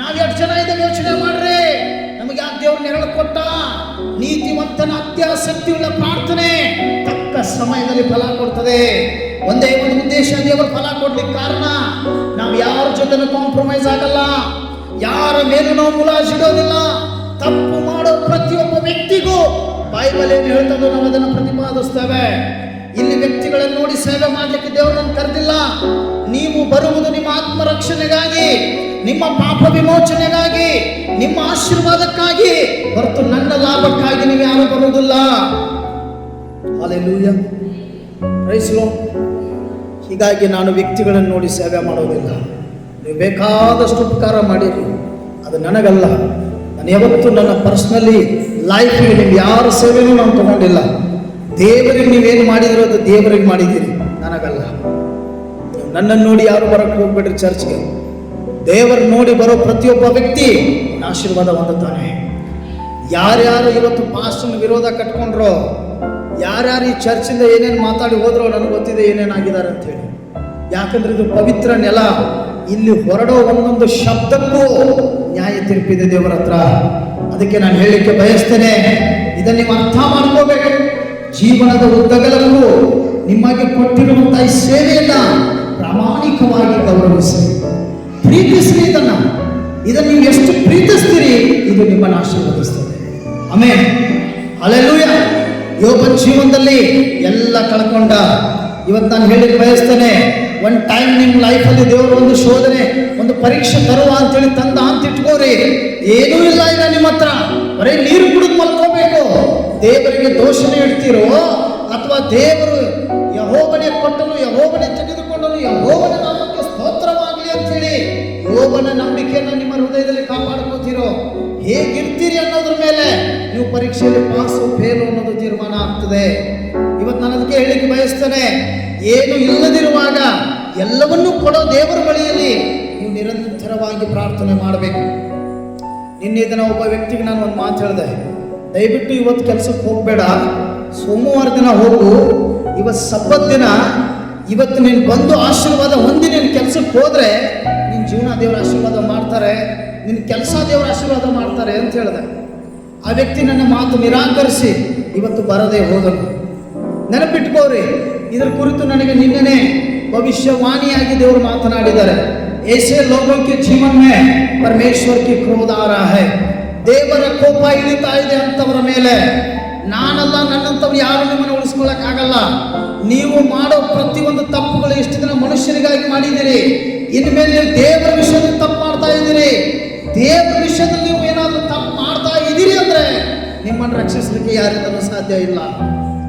ನಾವ್ 2 ಜನ ಇದ್ದೇವೆ, ಯೋಚನೆ ಮಾಡ್ರಿ. ನಮಗೆ ಆ ದೇವ್ರ ನೆರಳು ಕೊಟ್ಟ. ನೀತಿವಂತನ ಅತ್ಯಾಸಕ್ತಿಯುಳ್ಳ ಪ್ರಾರ್ಥನೆ ತಕ್ಕ ಸಮಯದಲ್ಲಿ ಫಲ ಕೊಡ್ತದೆ. ಒಂದೇ ಒಂದು ಉದ್ದೇಶ, ದೇವರು ಫಲ ಕೊಡ್ಲಿಕ್ಕೆ ಕಾರಣ, ನಾವು ಯಾರ ಜೊತೆ ಕಾಂಪ್ರಮೈಸ್ ಆಗಲ್ಲ, ಯಾರ ಮೇಲೂ ನಾವು ಮುಲಾಜಿಡೋದಿಲ್ಲ. ತಪ್ಪು ಮಾಡೋ ಪ್ರತಿಯೊಬ್ಬ ವ್ಯಕ್ತಿಗೂ ಬೈಬಲ್ ಏನು ಹೇಳ್ತದೋ ನಾವು ಅದನ್ನು ಪ್ರತಿಪಾದಿಸ್ತೇವೆ. ಇಲ್ಲಿ ವ್ಯಕ್ತಿಗಳನ್ನು ನೋಡಿ ಸೇವೆ ಮಾಡಲಿಕ್ಕೆ ದೇವರನ್ನು ಕರೆದಿಲ್ಲ. ನೀವು ಬರುವುದು ನಿಮ್ಮ ಆತ್ಮರಕ್ಷಣೆಗಾಗಿ, ನಿಮ್ಮ ಪಾಪ ವಿಮೋಚನೆಗಾಗಿ, ನಿಮ್ಮ ಆಶೀರ್ವಾದಕ್ಕಾಗಿ ಹೊರತು ನನ್ನ ಲಾಭಕ್ಕಾಗಿ ನೀವು ಯಾರು ಬರುವುದಿಲ್ಲ. ಹಲ್ಲೆಲೂಯಾ. Praise Lord. ಹೀಗಾಗಿ ನಾನು ವ್ಯಕ್ತಿಗಳನ್ನು ನೋಡಿ ಸೇವೆ ಮಾಡೋದಿಲ್ಲ. ನೀವು ಬೇಕಾದಷ್ಟು ಉಪಕಾರ ಮಾಡಿರಿ, ಅದು ನನಗಲ್ಲ. ನಾನು ಯಾವತ್ತೂ ನನ್ನ ಪರ್ಸ್ನಲಿ ಲೈಫಿಗೆ ನೀವು ಯಾರ ಸೇವೆನೂ ನಾನು ತಗೊಂಡಿಲ್ಲ. ದೇವರಿಗೆ ನೀವೇನು ಮಾಡಿದಿರೋ ಅದು ದೇವರಿಗೆ ಮಾಡಿದ್ದೀರಿ, ನನಗಲ್ಲ. ನನ್ನನ್ನು ನೋಡಿ ಯಾರು ಬರೋಕ್ಕೆ ಹೋಗ್ಬೇಡ್ರಿ ಚರ್ಚ್ಗೆ. ದೇವರು ನೋಡಿ ಬರೋ ಪ್ರತಿಯೊಬ್ಬ ವ್ಯಕ್ತಿ ಆಶೀರ್ವಾದ ಹೊಂದುತ್ತಾನೆ. ಯಾರ್ಯಾರು ಇವತ್ತು ಪಾಸ್ಟರ್ನ ವಿರೋಧ ಕಟ್ಕೊಂಡ್ರೋ, ಯಾರ್ಯಾರು ಈ ಚರ್ಚಿಂದ ಏನೇನು ಮಾತಾಡಿ ಹೋದ್ರೋ, ನನಗೆ ಗೊತ್ತಿದೆ ಏನೇನಾಗಿದ್ದಾರೆ ಅಂಥೇಳಿ. ಯಾಕಂದ್ರೆ ಇದು ಪವಿತ್ರ ನೆಲ. ಇಲ್ಲಿ ಹೊರಡೋ ಒಂದೊಂದು ಶಬ್ದಕ್ಕೂ ನ್ಯಾಯ ತೀರ್ಪಿದೆ ದೇವರ ಹತ್ರ. ಅದಕ್ಕೆ ನಾನು ಹೇಳಲಿಕ್ಕೆ ಬಯಸ್ತೇನೆ, ಇದನ್ನು ನೀವು ಅರ್ಥ ಮಾಡ್ಕೋಬೇಕು. ಜೀವನದ ಉದ್ದಗಲಕ್ಕೂ ನಿಮಗೆ ಕೊಟ್ಟಿರುವಂತಹ ಈ ಸೇವೆಯನ್ನ ಪ್ರಾಮಾಣಿಕವಾಗಿ ಗೌರವಿಸಿ, ಪ್ರೀತಿಸ್ರಿ. ಇದನ್ನು ನೀವು ಎಷ್ಟು ಪ್ರೀತಿಸ್ತೀರಿ, ಇದು ನಿಮ್ಮನ್ನು ಆಶೀರ್ವದಿಸ್ತದೆ. Amen, hallelujah. ಯೋಬನ ಜೀವನದಲ್ಲಿ ಎಲ್ಲ ಕಳ್ಕೊಂಡ. ಇವತ್ತು ನಾನು ಹೇಳಿ ಬಯಸ್ತೇನೆ, ಒಂದು ಟೈಮ್ ನಿಮ್ಮ ಲೈಫಲ್ಲಿ ದೇವರು ಒಂದು ಶೋಧನೆ, ಒಂದು ಪರೀಕ್ಷೆ ತರುವ ಅಂತೇಳಿ ತಂದ ಅಂತ ಇಟ್ಕೋರಿ. ಏನೂ ಇಲ್ಲ ಈಗ ನಿಮ್ಮ ಹತ್ರ, ಬರೀ ನೀರು ಕುಡಿದು ಮಲ್ಕೋಬೇಕು. ದೇವರಿಗೆ ದೋಷಣೆ ಇಡ್ತೀರೋ, ಅಥವಾ ದೇವರು ಯೆಹೋವನೇ ಕೊಟ್ಟನು, ಯೆಹೋವನೇ ತೆಗೆದುಕೊಂಡನು, ಯೆಹೋವನ ನಾಮಕ್ಕೆ ಸ್ತೋತ್ರವಾಗಲಿ ಅಂತೇಳಿ ಯೋಬನ ನಂಬಿಕೆಯನ್ನು ನಿಮ್ಮ ಹೃದಯದಲ್ಲಿ ಕಾಪಾಡ್ಕೋತೀರೋ, ಹೇಗಿರ್ತೀರಿ ಅನ್ನೋದ್ರ ಮೇಲೆ ನೀವು ಪರೀಕ್ಷೆಯಲ್ಲಿ ಪಾಸು ಫೇಲು ಅನ್ನೋದು ತೀರ್ಮಾನ ಆಗ್ತದೆ. ಇವತ್ತು ನಾನು ಅದಕ್ಕೆ ಹೇಳಿಕ್ಕೆ ಬಯಸ್ತೇನೆ, ಏನು ಇಲ್ಲದಿರುವಾಗ ಎಲ್ಲವನ್ನೂ ಕೊಡೋ ದೇವರ ಬಳಿಯಲ್ಲಿ ನೀವು ನಿರಂತರವಾಗಿ ಪ್ರಾರ್ಥನೆ ಮಾಡಬೇಕು. ನಿನ್ನೆ ದಿನ ಒಬ್ಬ ವ್ಯಕ್ತಿಗೆ ನಾನು ಒಂದು ಮಾತು ಹೇಳಿದೆ, ದಯವಿಟ್ಟು ಇವತ್ತು ಕೆಲಸಕ್ಕೆ ಹೋಗಬೇಡ, ಸೋಮವಾರ ದಿನ ಹೋಗು. ಇವತ್ತು ಸಬ್ಬತ್ ದಿನ, ಇವತ್ತು ನೀನು ಬಂದು ಆಶೀರ್ವಾದ ಹೊಂದಿ ನೀನು ಕೆಲಸಕ್ಕೆ ಹೋದರೆ ನಿನ್ನ ಜೀವನ ದೇವರ ಆಶೀರ್ವಾದ ಮಾಡ್ತಾರೆ, ನಿನ್ನ ಕೆಲಸ ದೇವರ ಆಶೀರ್ವಾದ ಮಾಡ್ತಾರೆ ಅಂತ ಹೇಳಿದೆ. ಆ ವ್ಯಕ್ತಿ ನನ್ನ ಮಾತು ನಿರಾಕರಿಸಿ ಇವತ್ತು ಬರದೇ ಹೋದನು. ನೆನಪಿಟ್ಕೋರಿ, ಇದರ ಕುರಿತು ನನಗೆ ನಿನ್ನೆ ಭವಿಷ್ಯವಾಣಿಯಾಗಿ ದೇವರು ಮಾತನಾಡಿದ್ದಾರೆ. ऐसे लोगों के जीवन में परमेश्वर की क्रोध आ रहा है. ದೇವರ ಕೋಪ ಇಳಿತಾ ಇದೆ ಅಂತವರ ಮೇಲೆ. ನಾನಲ್ಲ, ನನ್ನಂತವ್ರು ಯಾರು ನಿಮ್ಮನ್ನು ಉಳಿಸ್ಕೊಳ್ಳೋಕ್ಕಾಗಲ್ಲ. ನೀವು ಮಾಡೋ ಪ್ರತಿಯೊಂದು ತಪ್ಪುಗಳು ಇಷ್ಟು ದಿನ ಮನುಷ್ಯರಿಗಾಗಿ ಮಾಡಿದ್ದೀರಿ, ಇನ್ಮೇಲೆ ನೀವು ದೇವರ ವಿಷಯದಲ್ಲಿ ತಪ್ಪು ಮಾಡ್ತಾ ಇದ್ದೀರಿ. ದೇವರ ವಿಷಯದಲ್ಲಿ ನೀವು ಏನಾದರೂ ತಪ್ಪು ಮಾಡ್ತಾ ಇದ್ದೀರಿ ಅಂದ್ರೆ ನಿಮ್ಮನ್ನು ರಕ್ಷಿಸಲಿಕ್ಕೆ ಯಾರಿಂದಲೂ ಸಾಧ್ಯ ಇಲ್ಲ.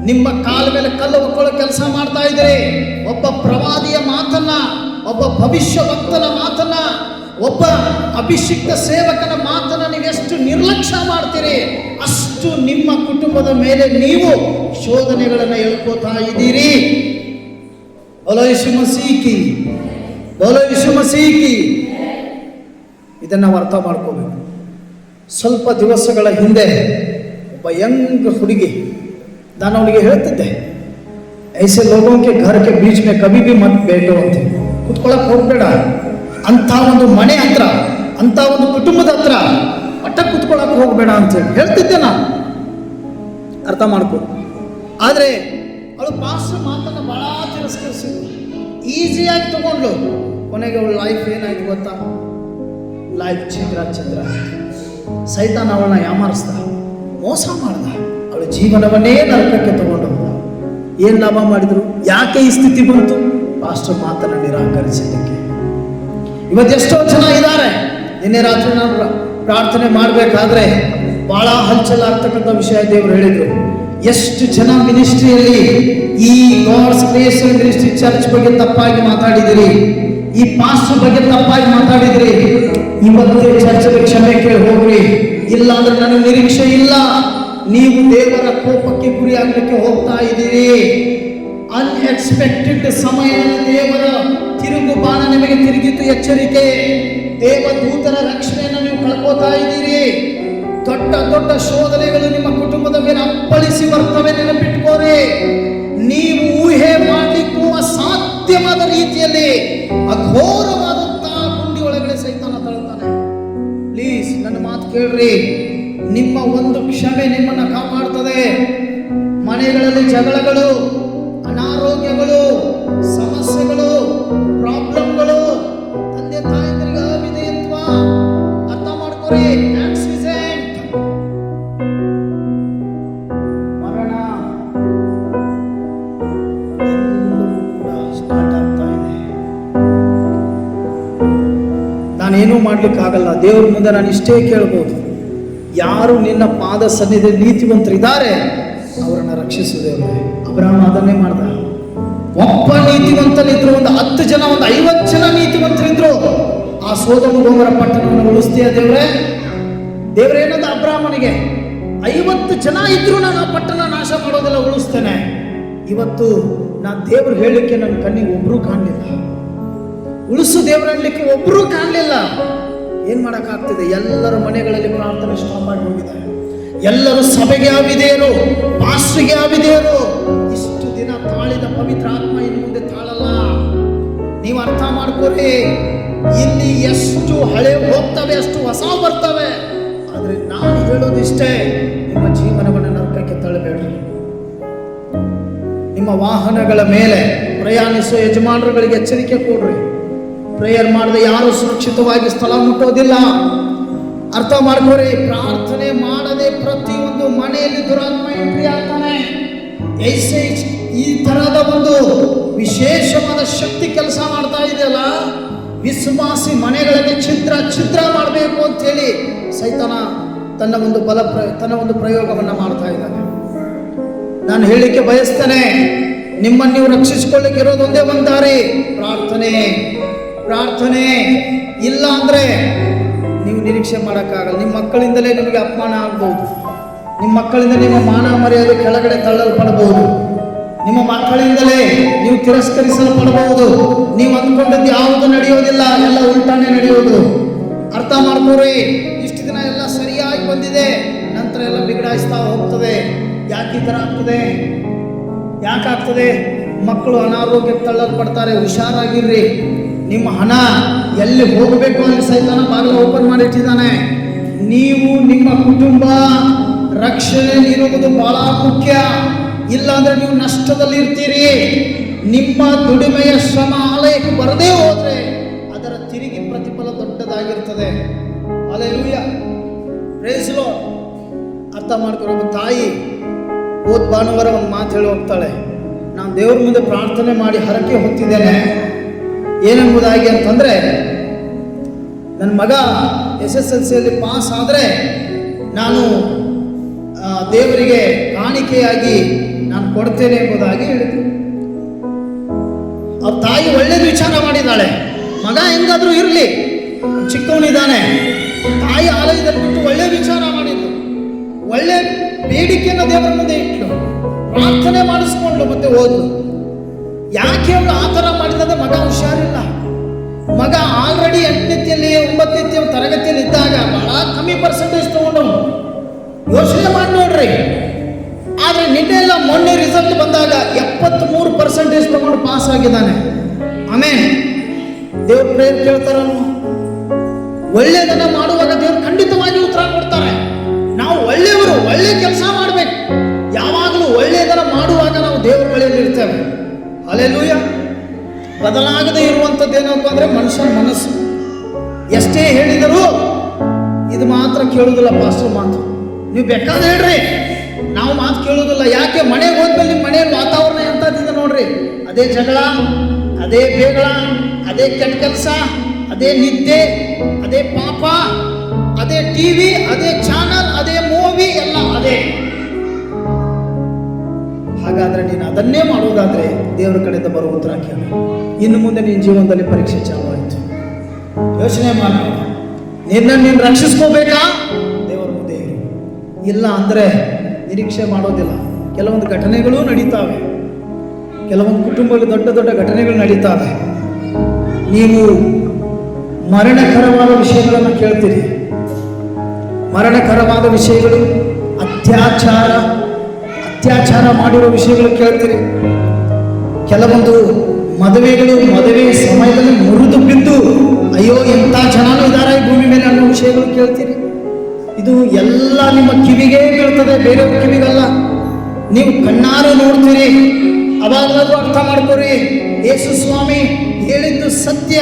ನಿಮ್ಮ ಕಾಲ ಮೇಲೆ ಕಲ್ಲು ಹೊಕ್ಕೊಳ್ಳೋ ಕೆಲಸ ಮಾಡ್ತಾ ಇದ್ದೀರಿ. ಒಬ್ಬ ಪ್ರವಾದಿಯ ಮಾತನ್ನ, ಒಬ್ಬ ಭವಿಷ್ಯ ಭಕ್ತನ ಮಾತನ್ನ, ಒಬ್ಬ ಅಭಿಷಿಕ್ತ ಸೇವಕನ ಮಾತನ್ನ ನೀವೆಷ್ಟು ನಿರ್ಲಕ್ಷ್ಯ ಮಾಡ್ತೀರಿ, ಅಷ್ಟು ನಿಮ್ಮ ಕುಟುಂಬದ ಮೇಲೆ ನೀವು ಶೋಧನೆಗಳನ್ನು ಎಳ್ಕೋತಾ ಇದ್ದೀರಿ. ಬೋಲೋ ಯೇಸು ಮಸೀಹ್ ಕಿ, ಬೋಲೋ ಯೇಸು ಮಸೀಹ್ ಕಿ. ಇದನ್ನು ನಾವು ಅರ್ಥ ಮಾಡ್ಕೋಬೇಕು. ಸ್ವಲ್ಪ ದಿವಸಗಳ ಹಿಂದೆ ಒಬ್ಬ ಯಂಗ್ ಹುಡುಗಿ, ನಾನು ಅವನಿಗೆ ಹೇಳ್ತಿದ್ದೆ, ಐಸೆ ಲೋಗೋಂ ಕೆ ಘರ್ ಕೆ ಬೀಚ್ ಮೇ ಕಭಿ ಭಿ ಮತ್ ಬೇಟೋ ಅಂತ, ಕುತ್ಕೊಳ್ಳೋಕೆ ಹೋಗ್ಬೇಡ. ಅಂಥ ಒಂದು ಮನೆ ಹತ್ರ, ಅಂಥ ಒಂದು ಕುಟುಂಬದ ಹತ್ರ ಒಟ್ಟ ಕುತ್ಕೊಳ್ಳೋಕೆ ಹೋಗ್ಬೇಡ ಅಂತೇಳಿ ಹೇಳ್ತಿದ್ದೆ ನಾನು. ಅರ್ಥ ಮಾಡ್ಕೊ. ಆದರೆ ಅವಳು ಪಾಸ್ಟರ್ ಮಾತನ್ನು ಭಾಳ ತಿರಸ್ಕರಿಸಿದ್ಳು, ಈಸಿಯಾಗಿ ತಗೊಂಡ್ಲು. ಕೊನೆಗೆ ಅವಳ ಲೈಫ್ ಏನಾಯ್ತು ಗೊತ್ತಾ? ಲೈಫ್ ಛಿದ್ರ. ಸೈತಾನ ಅವಳನ್ನ ಯಾಮಾರಿಸ್ದ, ಮೋಸ ಮಾಡ್ದ, ಅವಳ ಜೀವನವನ್ನೇ ನರಕಕ್ಕೆ ತಗೊಂಡು. ಏನು ಲಾಭ ಮಾಡಿದ್ರು? ಯಾಕೆ ಈ ಸ್ಥಿತಿ ಬಂತು? ಪಾಸ್ಟರ್ ಮಾತನ್ನು ನಿರಾಕರಿಸಿದ್ದಕ್ಕೆ. ಇವತ್ತೆಷ್ಟೋ ಜನ ಇದ್ದಾರೆ. ನಿನ್ನೆ ರಾತ್ರಿ ನಾನು ಪ್ರಾರ್ಥನೆ ಮಾಡಬೇಕಾದ್ರೆ ಬಹಳ ಹಲ್ಚಲಾಗ್ತಕ್ಕಂಥ ವಿಷಯ ದೇವರು ಹೇಳಿದರು. ಎಷ್ಟು ಜನ ಮಿನಿಸ್ಟ್ರಿಯಲ್ಲಿ ಈ ಗಾಡ್ಸ್ ಕ್ರಿಯೇಷನ್ ಮಿನಿಸ್ಟ್ರಿ ಚರ್ಚ್ ಬಗ್ಗೆ ತಪ್ಪಾಗಿ ಮಾತಾಡಿದಿರಿ, ಈ ಪಾಸ್ಟರ್ ಬಗ್ಗೆ ತಪ್ಪಾಗಿ ಮಾತಾಡಿದ್ರಿ. ಇವತ್ತೇ ಚರ್ಚ್ಗೆ ಕ್ಷಮೆ ಕೇಳಿ ಹೋಗ್ರಿ, ಇಲ್ಲ ಅಂದ್ರೆ ನನಗೆ ನಿರೀಕ್ಷೆ ಇಲ್ಲ. ನೀವು ದೇವರ ಕೋಪಕ್ಕೆ ಗುರಿಯಾಗಲಿಕ್ಕೆ ಹೋಗ್ತಾ ಇದ್ದೀರಿ. ಅನ್ಎಕ್ಸ್ಪೆಕ್ಟೆಡ್ ಸಮಯದಲ್ಲಿ ದೇವರ ತಿರುಗು ಬಾಣ ನಿಮಗೆ ತಿರುಗಿತು, ಎಚ್ಚರಿಕೆ. ದೇವದೂತರ ರಕ್ಷಣೆಯನ್ನು ನೀವು ಕಳ್ಕೋತಾ ಇದ್ದೀರಿ. ದೊಡ್ಡ ದೊಡ್ಡ ಶೋಧನೆಗಳು ನಿಮ್ಮ ಕುಟುಂಬದ ಮೇಲೆ ಅಪ್ಪಳಿಸಿ ಬರ್ತವೆ, ನೆನಪಿಟ್ಕೋರಿ. ನೀವು ಊಹೆ ಮಾಡಲಿಕ್ಕೂ ಅಸಾಧ್ಯವಾದ ರೀತಿಯಲ್ಲಿ ಅಘೋರವಾದಂತಹ ಗುಂಡಿ ಒಳಗಡೆ ಸೈತಾನ ತಳ್ತಾನೆ. ಪ್ಲೀಸ್ ನನ್ನ ಮಾತು ಕೇಳ್ರಿ. ನಿಮ್ಮ ಒಂದು ಕ್ಷಮೆ ನಿಮ್ಮನ್ನು ಕಾಪಾಡ್ತದೆ. ಮನೆಗಳಲ್ಲಿ ಜಗಳಗಳು, ಅನಾರೋಗ್ಯಗಳು, ಸಮಸ್ಯೆಗಳು, ಪ್ರಾಬ್ಲಮ್ಗಳು, ತಂದೆ ತಾಯಂದಿರಿಗೆ ಅವಿಧೇಯತ್ವ, ಅರ್ಥ ಮಾಡ್ಕೊರಿ, ಆಕ್ಸಿಡೆಂಟ್, ಮರಣ ಸ್ಟಾರ್ಟ್ ಆಗ್ತಾ ಇದೆ. ನಾನೇನೂ ಮಾಡ್ಲಿಕ್ಕಾಗಲ್ಲ. ದೇವ್ರ ಮುಂದೆ ನಾನು ಇಷ್ಟೇ ಕೇಳ್ಬೋದು, ಯಾರು ನಿನ್ನ ಪಾದ ಸನ್ನಿಧಿಯಲ್ಲಿ ನೀತಿವಂತರಿದ್ದಾರೆ ಅವರನ್ನು ರಕ್ಷಿಸುವುದೇ. ಅಬ್ರಹಾಮ ಅದನ್ನೇ ಮಾಡ್ದ. ಒಬ್ಬ ನೀತಿವಂತ ನೀತಿವಂತನಿದ್ರು, ಒಂದು 10 ಜನ, ಒಂದು 50 ಜನ ನೀತಿವಂತರಿದ್ರು. ಆ ಸೊದೋಮ ಗೊಮೋರ ಪಟ್ಟಣವನ್ನು ಉಳಿಸ್ತೀಯ ದೇವ್ರೆ? ದೇವ್ರೇನದ ಅಬ್ರಾಮನಿಗೆ 50 ಜನ ಇದ್ರು ನಾನು ಆ ಪಟ್ಟಣ ನಾಶ ಮಾಡೋದಿಲ್ಲ, ಉಳಿಸ್ತೇನೆ. ಇವತ್ತು ನಾ ದೇವ್ರು ಹೇಳಲಿಕ್ಕೆ ನನ್ನ ಕಣ್ಣಿಗೆ ಒಬ್ರು ಕಾಣಲಿಲ್ಲ, ಉಳಿಸು ದೇವ್ರ ಹೇಳಲಿಕ್ಕೆ ಒಬ್ರು ಕಾಣಲಿಲ್ಲ. ಏನ್ ಮಾಡಕ್ಕಾಗ್ತದೆ? ಎಲ್ಲರ ಮನೆಗಳಲ್ಲಿ ಪ್ರಾರ್ಥನೆ ಸ್ಟಾಪ್ ಆಗಿ ಹೋಗಿದೆ. ಎಲ್ಲರೂ ಸಭೆಗೆ ಆವಿದೆಯರು, ಪಾಸ್ಟ್ರಿಗೆ ಆವಿದೆಯರು. ಇಷ್ಟು ದಿನ ತಾಳಿದ ಪವಿತ್ರ ಆತ್ಮ ಇನ್ನು ಮುಂದೆ ತಾಳಲ್ಲ. ನೀವು ಅರ್ಥ ಮಾಡ್ಕೋರಿ, ಇಲ್ಲಿ ಎಷ್ಟು ಹಳೆ ಹೋಗ್ತವೆ ಅಷ್ಟು ಹೊಸ ಬರ್ತವೆ. ಆದ್ರೆ ನಾನು ಹೇಳೋದಿಷ್ಟೇ, ನಿಮ್ಮ ಜೀವನವನ್ನು ನರಕಕ್ಕೆ ತಳ್ಳಬೇಡ್ರಿ. ನಿಮ್ಮ ವಾಹನಗಳ ಮೇಲೆ ಪ್ರಯಾಣಿಸುವ ಯಜಮಾನರುಗಳಿಗೆ ಎಚ್ಚರಿಕೆ ಕೊಡ್ರಿ. ಪ್ರೇಯರ್ ಮಾಡದೆ ಯಾರು ಸುರಕ್ಷಿತವಾಗಿ ಸ್ಥಳ ಮುಟ್ಟೋದಿಲ್ಲ. ಅರ್ಥ ಮಾಡ್ಕೋರಿ. ಪ್ರಾರ್ಥನೆ ಮಾಡದೆ ಪ್ರತಿಯೊಂದು ಮನೆಯಲ್ಲಿ ದುರಾತ್ಮ ಎಂಟ್ರಿ ಆಗ್ತಾನೆ. ಈ ತರಹದ ಒಂದು ವಿಶೇಷವಾದ ಶಕ್ತಿ ಕೆಲಸ ಮಾಡ್ತಾ ಇದೆಯಲ್ಲ, ವಿಶ್ವಾಸಿ ಮನೆಗಳಲ್ಲಿ ಛಿದ್ರ ಮಾಡಬೇಕು ಅಂತೇಳಿ ಸೈತಾನ ತನ್ನ ಒಂದು ಪ್ರಯೋಗವನ್ನು ಮಾಡ್ತಾ ಇದ್ದಾನೆ. ನಾನು ಹೇಳಲಿಕ್ಕೆ ಬಯಸ್ತೇನೆ, ನಿಮ್ಮನ್ನು ನೀವು ರಕ್ಷಿಸಿಕೊಳ್ಳಿಕ್ಕೆ ಇರೋದು ಒಂದೇ ಒಂದು ದಾರಿ, ಪ್ರಾರ್ಥನೆ. ಇಲ್ಲ ಅಂದ್ರೆ ನೀವು ನಿರೀಕ್ಷೆ ಮಾಡೋಕ್ಕಾಗಲ್ಲ. ನಿಮ್ಮ ಮಕ್ಕಳಿಂದಲೇ ನಿಮಗೆ ಅಪಮಾನ ಆಗ್ಬೋದು, ನಿಮ್ಮ ಮಕ್ಕಳಿಂದ ನಿಮ್ಮ ಮಾನ ಮರ್ಯಾದೆ ಕೆಳಗಡೆ ತಳ್ಳಲ್ಪಡಬಹುದು, ನಿಮ್ಮ ಮಕ್ಕಳಿಂದಲೇ ನೀವು ತಿರಸ್ಕರಿಸಲ್ಪಡಬಹುದು. ನೀವು ಅಂದ್ಕೊಂಡದ್ದು ಯಾವುದು ನಡೆಯೋದಿಲ್ಲ, ಎಲ್ಲ ಉಲ್ಟಾನೇ ನಡೆಯೋದು. ಅರ್ಥ ಮಾಡ್ಕೋರಿ. ಇಷ್ಟು ದಿನ ಎಲ್ಲ ಸರಿಯಾಗಿ ಬಂದಿದೆ, ನಂತರ ಎಲ್ಲ ಬಿಗಡಾಯಿಸ್ತಾ ಹೋಗ್ತದೆ. ಯಾಕೆ ಈ ಥರ ಯಾಕಾಗ್ತದೆ? ಮಕ್ಕಳು ಅನಾರೋಗ್ಯಕ್ಕೆ ತಳ್ಳಲ್ಪಡ್ತಾರೆ. ಹುಷಾರಾಗಿರ್ರಿ. ನಿಮ್ಮ ಹಣ ಎಲ್ಲಿ ಹೋಗಬೇಕು ಅಲ್ಲಿ ಸೈತಾನ ಬಾಗಿಲು ಓಪನ್ ಮಾಡಿಟ್ಟಿದ್ದಾನೆ. ನೀವು ನಿಮ್ಮ ಕುಟುಂಬ ರಕ್ಷಣೆ ಇರುವುದು ಬಹಳ ಮುಖ್ಯ. ಇಲ್ಲ ಅಂದ್ರೆ ನೀವು ನಷ್ಟದಲ್ಲಿ ಇರ್ತೀರಿ. ನಿಮ್ಮ ದುಡಿಮೆಯ ಶ್ರಮ ಆಲಯಕ್ಕೆ ಬರದೇ ಹೋದ್ರೆ ಅದರ ತಿರುಗಿ ಪ್ರತಿಫಲ ದೊಡ್ಡದಾಗಿರ್ತದೆ. Hallelujah, praise lord. ಅರ್ಥ ಮಾಡ್ಕೊಳ್ಳೋ ಒಬ್ಬ ತಾಯಿ ಭಾನುವಾರ ಒಂದು ಮಾತು ಹೇಳಿ ಹೋಗ್ತಾಳೆ, ನಾನು ದೇವ್ರ ಮುಂದೆ ಪ್ರಾರ್ಥನೆ ಮಾಡಿ ಹರಕೆ ಹೊತ್ತಿದ್ದೇನೆ. ಏನೆಂಬುದಾಗಿ ಅಂತಂದ್ರೆ, ನನ್ನ ಮಗ SSLCಯಲ್ಲಿ ಪಾಸ್ ಆದರೆ ನಾನು ದೇವರಿಗೆ ಕಾಣಿಕೆಯಾಗಿ ನಾನು ಕೊಡ್ತೇನೆ ಎಂಬುದಾಗಿ ಹೇಳಿದ್ರು. ಆ ತಾಯಿ ಒಳ್ಳೇದು ವಿಚಾರ ಮಾಡಿದ್ದಾಳೆ. ಮಗ ಹೆಂಗಾದ್ರೂ ಇರಲಿ, ಚಿಕ್ಕವನಿದ್ದಾನೆ. ತಾಯಿ ಆಲಯದಲ್ಲಿ ಬಿಟ್ಟು ಒಳ್ಳೆ ವಿಚಾರ ಮಾಡಿದ್ಲು, ಒಳ್ಳೆ ಬೇಡಿಕೆಯನ್ನು ದೇವರ ಮುಂದೆ ಇಟ್ಲು, ಪ್ರಾರ್ಥನೆ ಮಾಡಿಸ್ಕೊಂಡು ಮತ್ತೆ ಹೋದ್ಲು. ಯಾಕೆ ಅವಳು ಆ ಥರ ಮಾಡಿದಂದ್ರೆ, ಮಗ ಹುಷಾರಿಲ್ಲ. ಮಗ ಆಲ್ರೆಡಿ 8ನೇತಿಯಲ್ಲಿ 9ನೇ ತರಗತಿಯಲ್ಲಿ ಇದ್ದಾಗ ಬಹಳ ಕಮ್ಮಿ ಪರ್ಸೆಂಟೇಜ್ ತಗೊಂಡವನು. ಯೋಚನೆ ಮಾಡಿ ನೋಡ್ರಿ. ಆದರೆ ನಿನ್ನೆಲ್ಲ ಮೊನ್ನೆ ರಿಸಲ್ಟ್ ಬಂದಾಗ 73% ತಗೊಂಡು ಪಾಸ್ ಆಗಿದ್ದಾನೆ. ಆಮೇಲೆ ದೇವ್ರ ಪ್ರೇಯರ್ ಕೇಳ್ತಾರಲ್ಲ, ಒಳ್ಳೆಯದನ್ನ ಮಾಡುವಾಗ ದೇವ್ರು ಖಂಡಿತವಾಗಿ ಉತ್ತರ ಕೊಡ್ತಾರೆ. ನಾವು ಒಳ್ಳೆಯವರು, ಒಳ್ಳೆ ಕೆಲಸ ಮಾಡಬೇಕು. ಯಾವಾಗಲೂ ಒಳ್ಳೆಯದನ್ನ ಮಾಡುವಾಗ ನಾವು ದೇವರ ಬಳಿಯಲ್ಲಿ ಇರ್ತೇವೆ. ಹಲ್ಲೆಲೂಯಾ. ಬದಲಾಗದೇ ಇರುವಂಥದ್ದು ಏನಪ್ಪ ಅಂದ್ರೆ ಮನುಷ್ಯನ ಮನಸ್ಸು. ಎಷ್ಟೇ ಹೇಳಿದರೂ ಇದು ಮಾತ್ರ ಕೇಳುವುದಿಲ್ಲ ಪಾಸ್ಟರ್ ಮಾತು. ನೀವು ಬೇಕಾದ್ರೆ ಹೇಳ್ರಿ, ನಾವು ಮಾತು ಕೇಳುವುದಿಲ್ಲ. ಯಾಕೆ? ಮನೆಗೆ ಹೋದ್ಮೇಲೆ ನಿಮ್ಮ ಮನೆಯಲ್ಲಿ ವಾತಾವರಣ ಎಂತದಿದೆ ನೋಡ್ರಿ. ಅದೇ ಜಗಳ, ಅದೇ ಬೇಗಳ, ಅದೇ ಕೆಟ್ಟ ಕೆಲಸ, ಅದೇ ನಿದ್ದೆ, ಅದೇ ಪಾಪ, ಅದೇ ಟಿವಿ, ಅದೇ ಚಾನಲ್, ಅದೇ ಮೂವಿ, ಎಲ್ಲ ಅದೇ. ಹಾಗಾದ್ರೆ ನೀನು ಅದನ್ನೇ ಮಾಡೋದಾದ್ರೆ ದೇವರ ಕಡೆಯಿಂದ ಬರುವ ಉತ್ತರ ಕೇಳಿ. ಇನ್ನು ಮುಂದೆ ನಿನ್ನ ಜೀವನದಲ್ಲಿ ಪರೀಕ್ಷೆ ಚಾಲು ಆಯಿತು. ಯೋಚನೆ ಮಾಡಿ, ನೀನು ರಕ್ಷಿಸ್ಕೋಬೇಕಾ? ದೇವರ ಮುಂದೆ ಇರು. ಇಲ್ಲ ಅಂದ್ರೆ ನಿರೀಕ್ಷೆ ಮಾಡೋದಿಲ್ಲ. ಕೆಲವೊಂದು ಘಟನೆಗಳು ನಡೀತಾವೆ, ಕೆಲವೊಂದು ಕುಟುಂಬದಲ್ಲಿ ದೊಡ್ಡ ದೊಡ್ಡ ಘಟನೆಗಳು ನಡೀತಾವೆ. ನೀವು ಮರಣಕರವಾದ ವಿಷಯಗಳನ್ನು ಕೇಳ್ತೀರಿ. ಮರಣಕರವಾದ ವಿಷಯಗಳು, ಅತ್ಯಾಚಾರ ಮಾಡಿರುವ ವಿಷಯಗಳು ಕೇಳ್ತೀರಿ. ಕೆಲವೊಂದು ಮದುವೆ ಸಮಯದಲ್ಲಿ ಮುರಿದು ಬಿದ್ದು ಅಯ್ಯೋ ಎಂಥ ಜನನೂ ಇದ್ದಾರೆ ಈ ಭೂಮಿ ಮೇಲೆ ಅನ್ನೋ ವಿಷಯಗಳು ಕೇಳ್ತೀರಿ. ಇದು ಎಲ್ಲ ನಿಮ್ಮ ಕಿವಿಗೆ ಬೀಳ್ತದೆ, ಬೇರೆಯವ್ರ ಕಿವಿಗಲ್ಲ. ನೀವು ಕಣ್ಣಾರೆ ನೋಡ್ತೀರಿ. ಅವಾಗಲಾದ್ರೂ ಅರ್ಥ ಮಾಡ್ಕೋರಿ, ಯೇಸು ಸ್ವಾಮಿ ಹೇಳಿದ್ದು ಸತ್ಯ.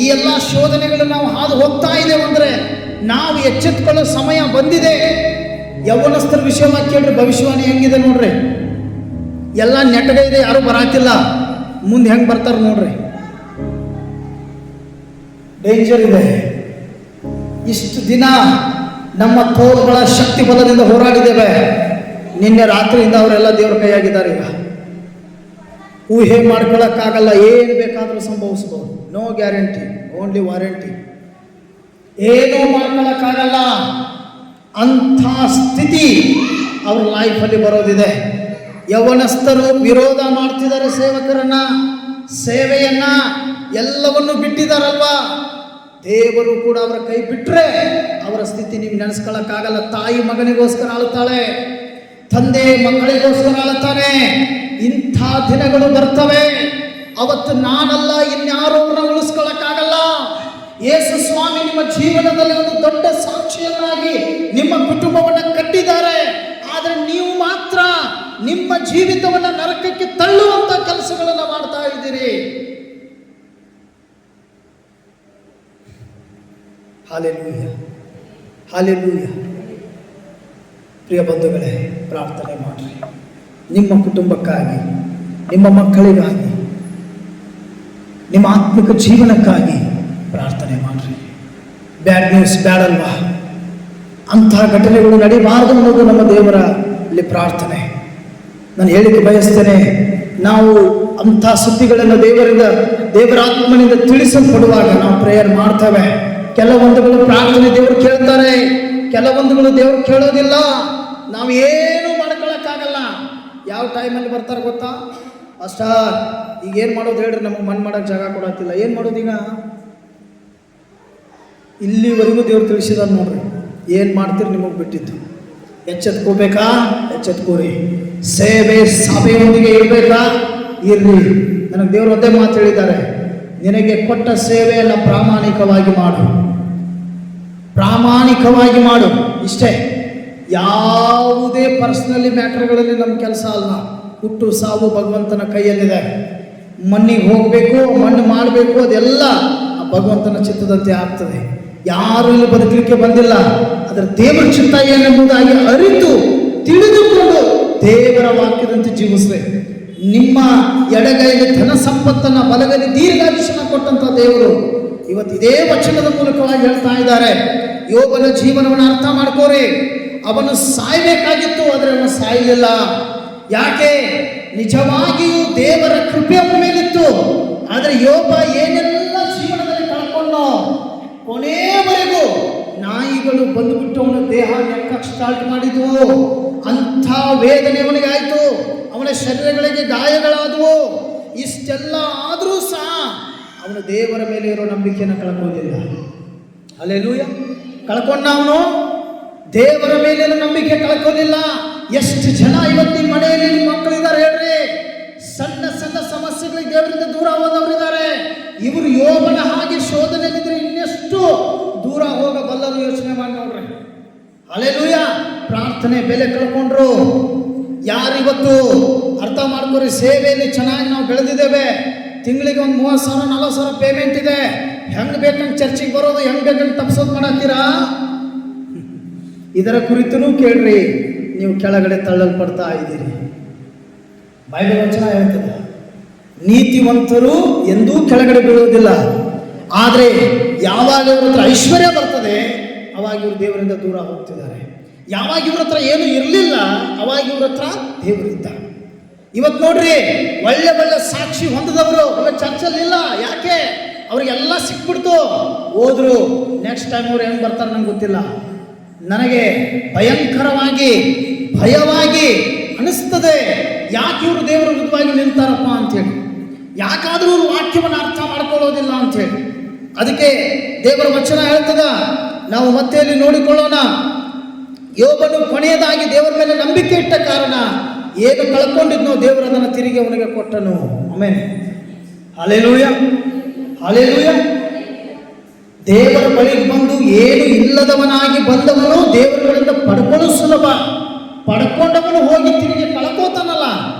ಈ ಎಲ್ಲ ಶೋಧನೆಗಳು ನಾವು ಹಾದು ಹೋಗ್ತಾ ಇದ್ದೇವೆ ಅಂದ್ರೆ ನಾವು ಎಚ್ಚೆತ್ತುಕೊಳ್ಳೋ ಸಮಯ ಬಂದಿದೆ. ಯೌವನಸ್ಥರ ವಿಷಯವಾಗಿ ಕೇಳ್ರಿ, ಭವಿಷ್ಯವಾಣಿ ಹೆಂಗಿದೆ ನೋಡ್ರಿ. ಎಲ್ಲ ನೆಟ್ಟಗೆ ಇದೆ, ಯಾರು ಬರಾತಿಲ್ಲ. ಮುಂದೆ ಹೆಂಗೆ ಬರ್ತಾರೆ ನೋಡ್ರಿ. ಡೇಂಜರ್ ಇದೆ. ಇಷ್ಟು ದಿನ ನಮ್ಮ ತೋಳುಗಳ ಶಕ್ತಿ ಬಲದಿಂದ ಹೋರಾಡಿದ್ದೇವೆ. ನಿನ್ನೆ ರಾತ್ರಿಯಿಂದ ಅವರೆಲ್ಲ ದೇವರ ಕೈಯಾಗಿದ್ದಾರೆ. ಈಗ ಊಹೆ ಮಾಡ್ಕೊಳ್ಳೋಕ್ಕಾಗಲ್ಲ. ಏನು ಬೇಕಾದರೂ ಸಂಭವಿಸ್ಬೋದು. No guarantee, only warranty. ಏನೂ ಮಾಡ್ಕೊಳ್ಳೋಕ್ಕಾಗಲ್ಲ. ಅಂಥ ಸ್ಥಿತಿ ಅವ್ರ ಲೈಫಲ್ಲಿ ಬರೋದಿದೆ. ಯೌವನಸ್ಥರು ವಿರೋಧ ಮಾಡ್ತಿದ್ದಾರೆ ಸೇವಕರನ್ನ, ಸೇವೆಯನ್ನ, ಎಲ್ಲವನ್ನು ಬಿಟ್ಟಿದ್ದಾರಲ್ವಾ. ದೇವರು ಕೂಡ ಅವರ ಕೈ ಬಿಟ್ಟರೆ ಅವರ ಸ್ಥಿತಿ ನೀವು ನೆನೆಸ್ಕೊಳ್ಳೋಕ್ಕಾಗಲ್ಲ. ತಾಯಿ ಮಗನಿಗೋಸ್ಕರ ಅಳುತ್ತಾಳೆ, ತಂದೆ ಮಕ್ಕಳಿಗೋಸ್ಕರ ಅಳುತ್ತಾನೆ. ಇಂಥ ದಿನಗಳು ಬರ್ತವೆ. ಅವತ್ತು ನಾನಲ್ಲ, ಇನ್ಯಾರು ಅವ್ರನ್ನ ಉಳಿಸ್ಕೊಳ್ಳೋಕ್ಕಾಗಲ್ಲ. ಯೇಸು ಸ್ವಾಮಿ ನಿಮ್ಮ ಜೀವನದಲ್ಲಿ ಒಂದು ದೊಡ್ಡ ಸಾಕ್ಷಿಯನ್ನಾಗಿ ನಿಮ್ಮ ಕುಟುಂಬವನ್ನು ಕಟ್ಟಿದ್ದಾರೆ. ಆದರೆ ನೀವು ಮಾತ್ರ ನಿಮ್ಮ ಜೀವಿತವನ್ನು ನರಕಕ್ಕೆ ತಳ್ಳುವಂತ ಕೆಲಸಗಳನ್ನು ಮಾಡ್ತಾ ಇದ್ದೀರಿ. Hallelujah, hallelujah. ಪ್ರಿಯ ಬಂಧುಗಳೇ, ಪ್ರಾರ್ಥನೆ ಮಾಡಿ. ನಿಮ್ಮ ಕುಟುಂಬಕ್ಕಾಗಿ, ನಿಮ್ಮ ಮಕ್ಕಳಿಗಾಗಿ, ನಿಮ್ಮ ಆತ್ಮಿಕ ಜೀವನಕ್ಕಾಗಿ ಪ್ರಾರ್ಥನೆ ಮಾಡ್ರಿ. ಬ್ಯಾಡ್ ನ್ಯೂಸ್ ಬ್ಯಾಡಲ್ವಾ? ಅಂತಹ ಘಟನೆಗಳು ನಡೀಬಾರದು ಅನ್ನೋದು ನಮ್ಮ ದೇವರಲ್ಲಿ ಪ್ರಾರ್ಥನೆ. ನಾನು ಹೇಳಿಕೆ ಬಯಸ್ತೇನೆ, ನಾವು ಅಂಥ ಸುದ್ದಿಗಳನ್ನು ದೇವರ ಆತ್ಮನಿಂದ ತಿಳಿಸಲ್ಪಡುವಾಗ ನಾವು ಪ್ರೇಯರ್ ಮಾಡ್ತೇವೆ. ಕೆಲವೊಂದುಗಳು ಪ್ರಾರ್ಥನೆ ದೇವರು ಕೇಳ್ತಾರೆ, ಕೆಲವೊಂದುಗಳು ದೇವರು ಕೇಳೋದಿಲ್ಲ. ನಾವು ಏನು ಮಾಡ್ಕೊಳಕ್ಕಾಗಲ್ಲ. ಯಾವ ಟೈಮಲ್ಲಿ ಬರ್ತಾರೆ ಗೊತ್ತಾ? ಅಷ್ಟಾರ್ ಈಗ ಏನು ಮಾಡೋದು ಹೇಳ್ರಿ, ನಮಗೆ ಮಣ್ಣು ಮಾಡೋಕ್ಕೆ ಜಾಗ ಕೊಡತ್ತಿಲ್ಲ. ಏನು ಮಾಡೋದು ಈಗ? ಇಲ್ಲಿವರೆಗೂ ದೇವ್ರು ತಿಳಿಸಿದ ನೋಡ್ರಿ. ಏನು ಮಾಡ್ತೀರಿ ನಿಮಗೆ ಬಿಟ್ಟಿದ್ದು. ಎಚ್ಚೆತ್ಕೋಬೇಕಾ? ಎಚ್ಚೆತ್ಕೋರಿ. ಸೇವೆ ಸಭೆಯೊಂದಿಗೆ ಇರಬೇಕಾ? ಇರ್ರಿ. ನನಗೆ ದೇವರು ಒಂದೇ ಮಾತು ಹೇಳಿದ್ದಾರೆ, ನಿನಗೆ ಕೊಟ್ಟ ಸೇವೆಯನ್ನು ಪ್ರಾಮಾಣಿಕವಾಗಿ ಮಾಡು, ಪ್ರಾಮಾಣಿಕವಾಗಿ ಮಾಡು. ಇಷ್ಟೇ. ಯಾವುದೇ ಪರ್ಸ್ನಲಿ ಮ್ಯಾಟರ್ಗಳಲ್ಲಿ ನಮ್ಮ ಕೆಲಸ ಅಲ್ಲ. ಹುಟ್ಟು ಸಾವು ಭಗವಂತನ ಕೈಯಲ್ಲಿದೆ. ಮಣ್ಣಿಗೆ ಹೋಗಬೇಕು, ಮಣ್ಣು ಮಾಡಬೇಕು, ಅದೆಲ್ಲ ಭಗವಂತನ ಚಿತ್ತದಂತೆ ಆಗ್ತದೆ. ಯಾರು ಇಲ್ಲಿ ಬದುಕಲಿಕ್ಕೆ ಬಂದಿಲ್ಲ. ಅದರ ದೇವರ ಚಿತ್ತ ಏನೆಂಬುದಾಗಿ ಅರಿತು ತಿಳಿದುಕೊಂಡು ದೇವರ ವಾಕ್ಯದಂತೆ ಜೀವಿಸಬೇಕು. ನಿಮ್ಮ ಎಡಗೈಲಿ ಧನ ಸಂಪತ್ತನ್ನ, ಬಲಗೈಲಿ ದೀರ್ಘಾಯುಷ್ಯನ ಕೊಟ್ಟಂತ ದೇವರು ಇವತ್ತು ಇದೇ ವಚನದ ಮೂಲಕವಾಗಿ ಹೇಳ್ತಾ ಇದ್ದಾರೆ. ಯೋಬನ ಜೀವನವನ್ನು ಅರ್ಥ ಮಾಡ್ಕೋರಿ. ಅವನು ಸಾಯ್ಬೇಕಾಗಿತ್ತು, ಆದರೆ ಅವನು ಸಾಯಲಿಲ್ಲ. ಯಾಕೆ? ನಿಜವಾಗಿಯೂ ದೇವರ ಕೃಪೆ ಅವನ ಮೇಲಿತ್ತು. ಆದರೆ ಯೋಬ ಏನೆಲ್ಲ ಜೀವನದಲ್ಲಿ ಕಳ್ಕೊಂಡೋ, ಕೊನೆಯವರೆಗೂ ನಾಯಿಗಳು ಬಂದುಬಿಟ್ಟು ಅವನ ದೇಹ ನೆಕ್ಕಕ್ಕೆ ಸ್ಟಾರ್ಟ್ ಮಾಡಿದ್ವು. ಅಂಥ ವೇದನೆ ಅವನಿಗೆ ಆಯಿತು. ಅವನ ಶರೀರಗಳಿಗೆ ಗಾಯಗಳಾದವು. ಇಷ್ಟೆಲ್ಲ ಆದರೂ ಸಹ ಅವನು ದೇವರ ಮೇಲೆ ಇರೋ ನಂಬಿಕೆಯನ್ನು ಕಳ್ಕೊಳ್ಳಿಲ್ಲ. ಹಲ್ಲೆಲೂಯ. ಕಳ್ಕೊಂಡ ಅವನು ದೇವರ ಮೇಲೆ ನಂಬಿಕೆ ಕಳ್ಕೊಳ್ಳಿಲ್ಲ. ಎಷ್ಟು ಜನ ಇವತ್ತು ನಿಮ್ಮ ಮನೆಯಲ್ಲಿ ನಿಮ್ಮ ಮಕ್ಕಳಿದ್ದಾರೆ ಹೇಳ್ರಿ, ಸಣ್ಣ ಸಣ್ಣ ಸಮಸ್ಯೆಗಳಿಗೆ ದೇವರಿಂದ ದೂರ ಹೋದವರಿದ್ದಾರೆ. ಇವರು ಯೋಬನ ಹಾಗೆ ಶೋಧನೆಯಲ್ಲಿದ್ರೆ ಇನ್ನೆಷ್ಟು ದೂರ ಹೋಗಬಲ್ಲರು ಯೋಚನೆ ಮಾಡಿ ನೋಡ್ರಿ. ಹಲ್ಲೆಲೂಯ. ಪ್ರಾರ್ಥನೆ ಬೆಲೆ ಕಳ್ಕೊಂಡ್ರು. ಯಾರಿವತ್ತು ಅರ್ಥ ಮಾಡ್ಕೊರಿ, ಸೇವೆಯಲ್ಲಿ ಚೆನ್ನಾಗಿ ನಾವು ಬೆಳೆದಿದ್ದೇವೆ. ತಿಂಗಳಿಗೆ ಒಂದು 30,000 40,000 ಪೇಮೆಂಟ್ ಇದೆ. ಹೆಂಗೆ ಬೇಕಂಗೆ ಚರ್ಚಿಗೆ ಬರೋದು, ಹೆಂಗೆ ಬೇಕಂಗೆ ತಪ್ಪಿಸೋದು ಮಾಡತ್ತೀರಾ? ಇದರ ಕುರಿತೂ ಕೇಳ್ರಿ. ನೀವು ಕೆಳಗಡೆ ತಳ್ಳಲ್ಪಡ್ತಾ ಇದ್ದೀರಿ. ಬೈಬಲ್ ವಚನ ಹೇಳ್ತದೆ, ನೀತಿವಂತರು ಎಂದೂ ಕೆಳಗಡೆ ಬೀಳುವುದಿಲ್ಲ. ಆದರೆ ಯಾವಾಗ ಇವ್ರ ಹತ್ರ ಐಶ್ವರ್ಯ ಬರ್ತದೆ ಅವಾಗ ಇವರು ದೇವರಿಂದ ದೂರ ಹೋಗ್ತಿದ್ದಾರೆ. ಯಾವಾಗ ಇವ್ರ ಹತ್ರ ಏನು ಇರಲಿಲ್ಲ ಅವಾಗ ಇವ್ರ ಹತ್ರ ದೇವರಿದ್ದ. ಇವತ್ತು ನೋಡ್ರಿ, ಒಳ್ಳೆ ಒಳ್ಳೆ ಸಾಕ್ಷಿ ಹೊಂದಿದವರು ಇವತ್ತು ಚರ್ಚಲ್ಲಿಲ್ಲ. ಯಾಕೆ? ಅವ್ರಿಗೆಲ್ಲ ಸಿಕ್ಬಿಡ್ತು, ಹೋದ್ರು. ನೆಕ್ಸ್ಟ್ ಟೈಮ್ ಅವ್ರು ಹೆಂಗೆ ಬರ್ತಾರೆ ನಂಗೆ ಗೊತ್ತಿಲ್ಲ. ನನಗೆ ಭಯಂಕರವಾಗಿ ಭಯವಾಗಿ ಅನಿಸ್ತದೆ. ಯಾಕೆ ಇವರು ದೇವರ ವಿರುದ್ಧವಾಗಿ ನಿಲ್ತಾರಪ್ಪ ಅಂಥೇಳಿ. ಯಾಕಾದರೂ ಇವರು ವಾಕ್ಯವನ್ನು ಅರ್ಥ ಮಾಡ್ಕೊಳ್ಳೋದಿಲ್ಲ ಅಂಥೇಳಿ. ಅದಕ್ಕೆ ದೇವರ ವಚನ ಹೇಳ್ತದ, ನಾವು ಮತ್ತೆ ಇಲ್ಲಿ ನೋಡಿಕೊಳ್ಳೋಣ. ಯೋಬನು ಕೊನೆಯದಾಗಿ ದೇವರ ಮೇಲೆ ನಂಬಿಕೆ ಇಟ್ಟ ಕಾರಣ ಏನು ಕಳ್ಕೊಂಡಿದ್ನೋ ದೇವರು ಅದನ್ನು ತಿರುಗಿ ಅವನಿಗೆ ಕೊಟ್ಟನು. ಆಮೆನ್. Hallelujah, hallelujah. ದೇವರ ಬಳಿಗೆ ಬಂದು ಏನು ಇಲ್ಲದವನಾಗಿ ಬಂದವನು ದೇವರುಗಳಿಂದ ಪಡ್ಕೊಳ್ಳೋದು ಸುಲಭ. ಪಡ್ಕೊಂಡವನು ಹೋಗಿ ತಿರುಗಿ ಕಳ್ಕೋತಾನಲ್ಲ,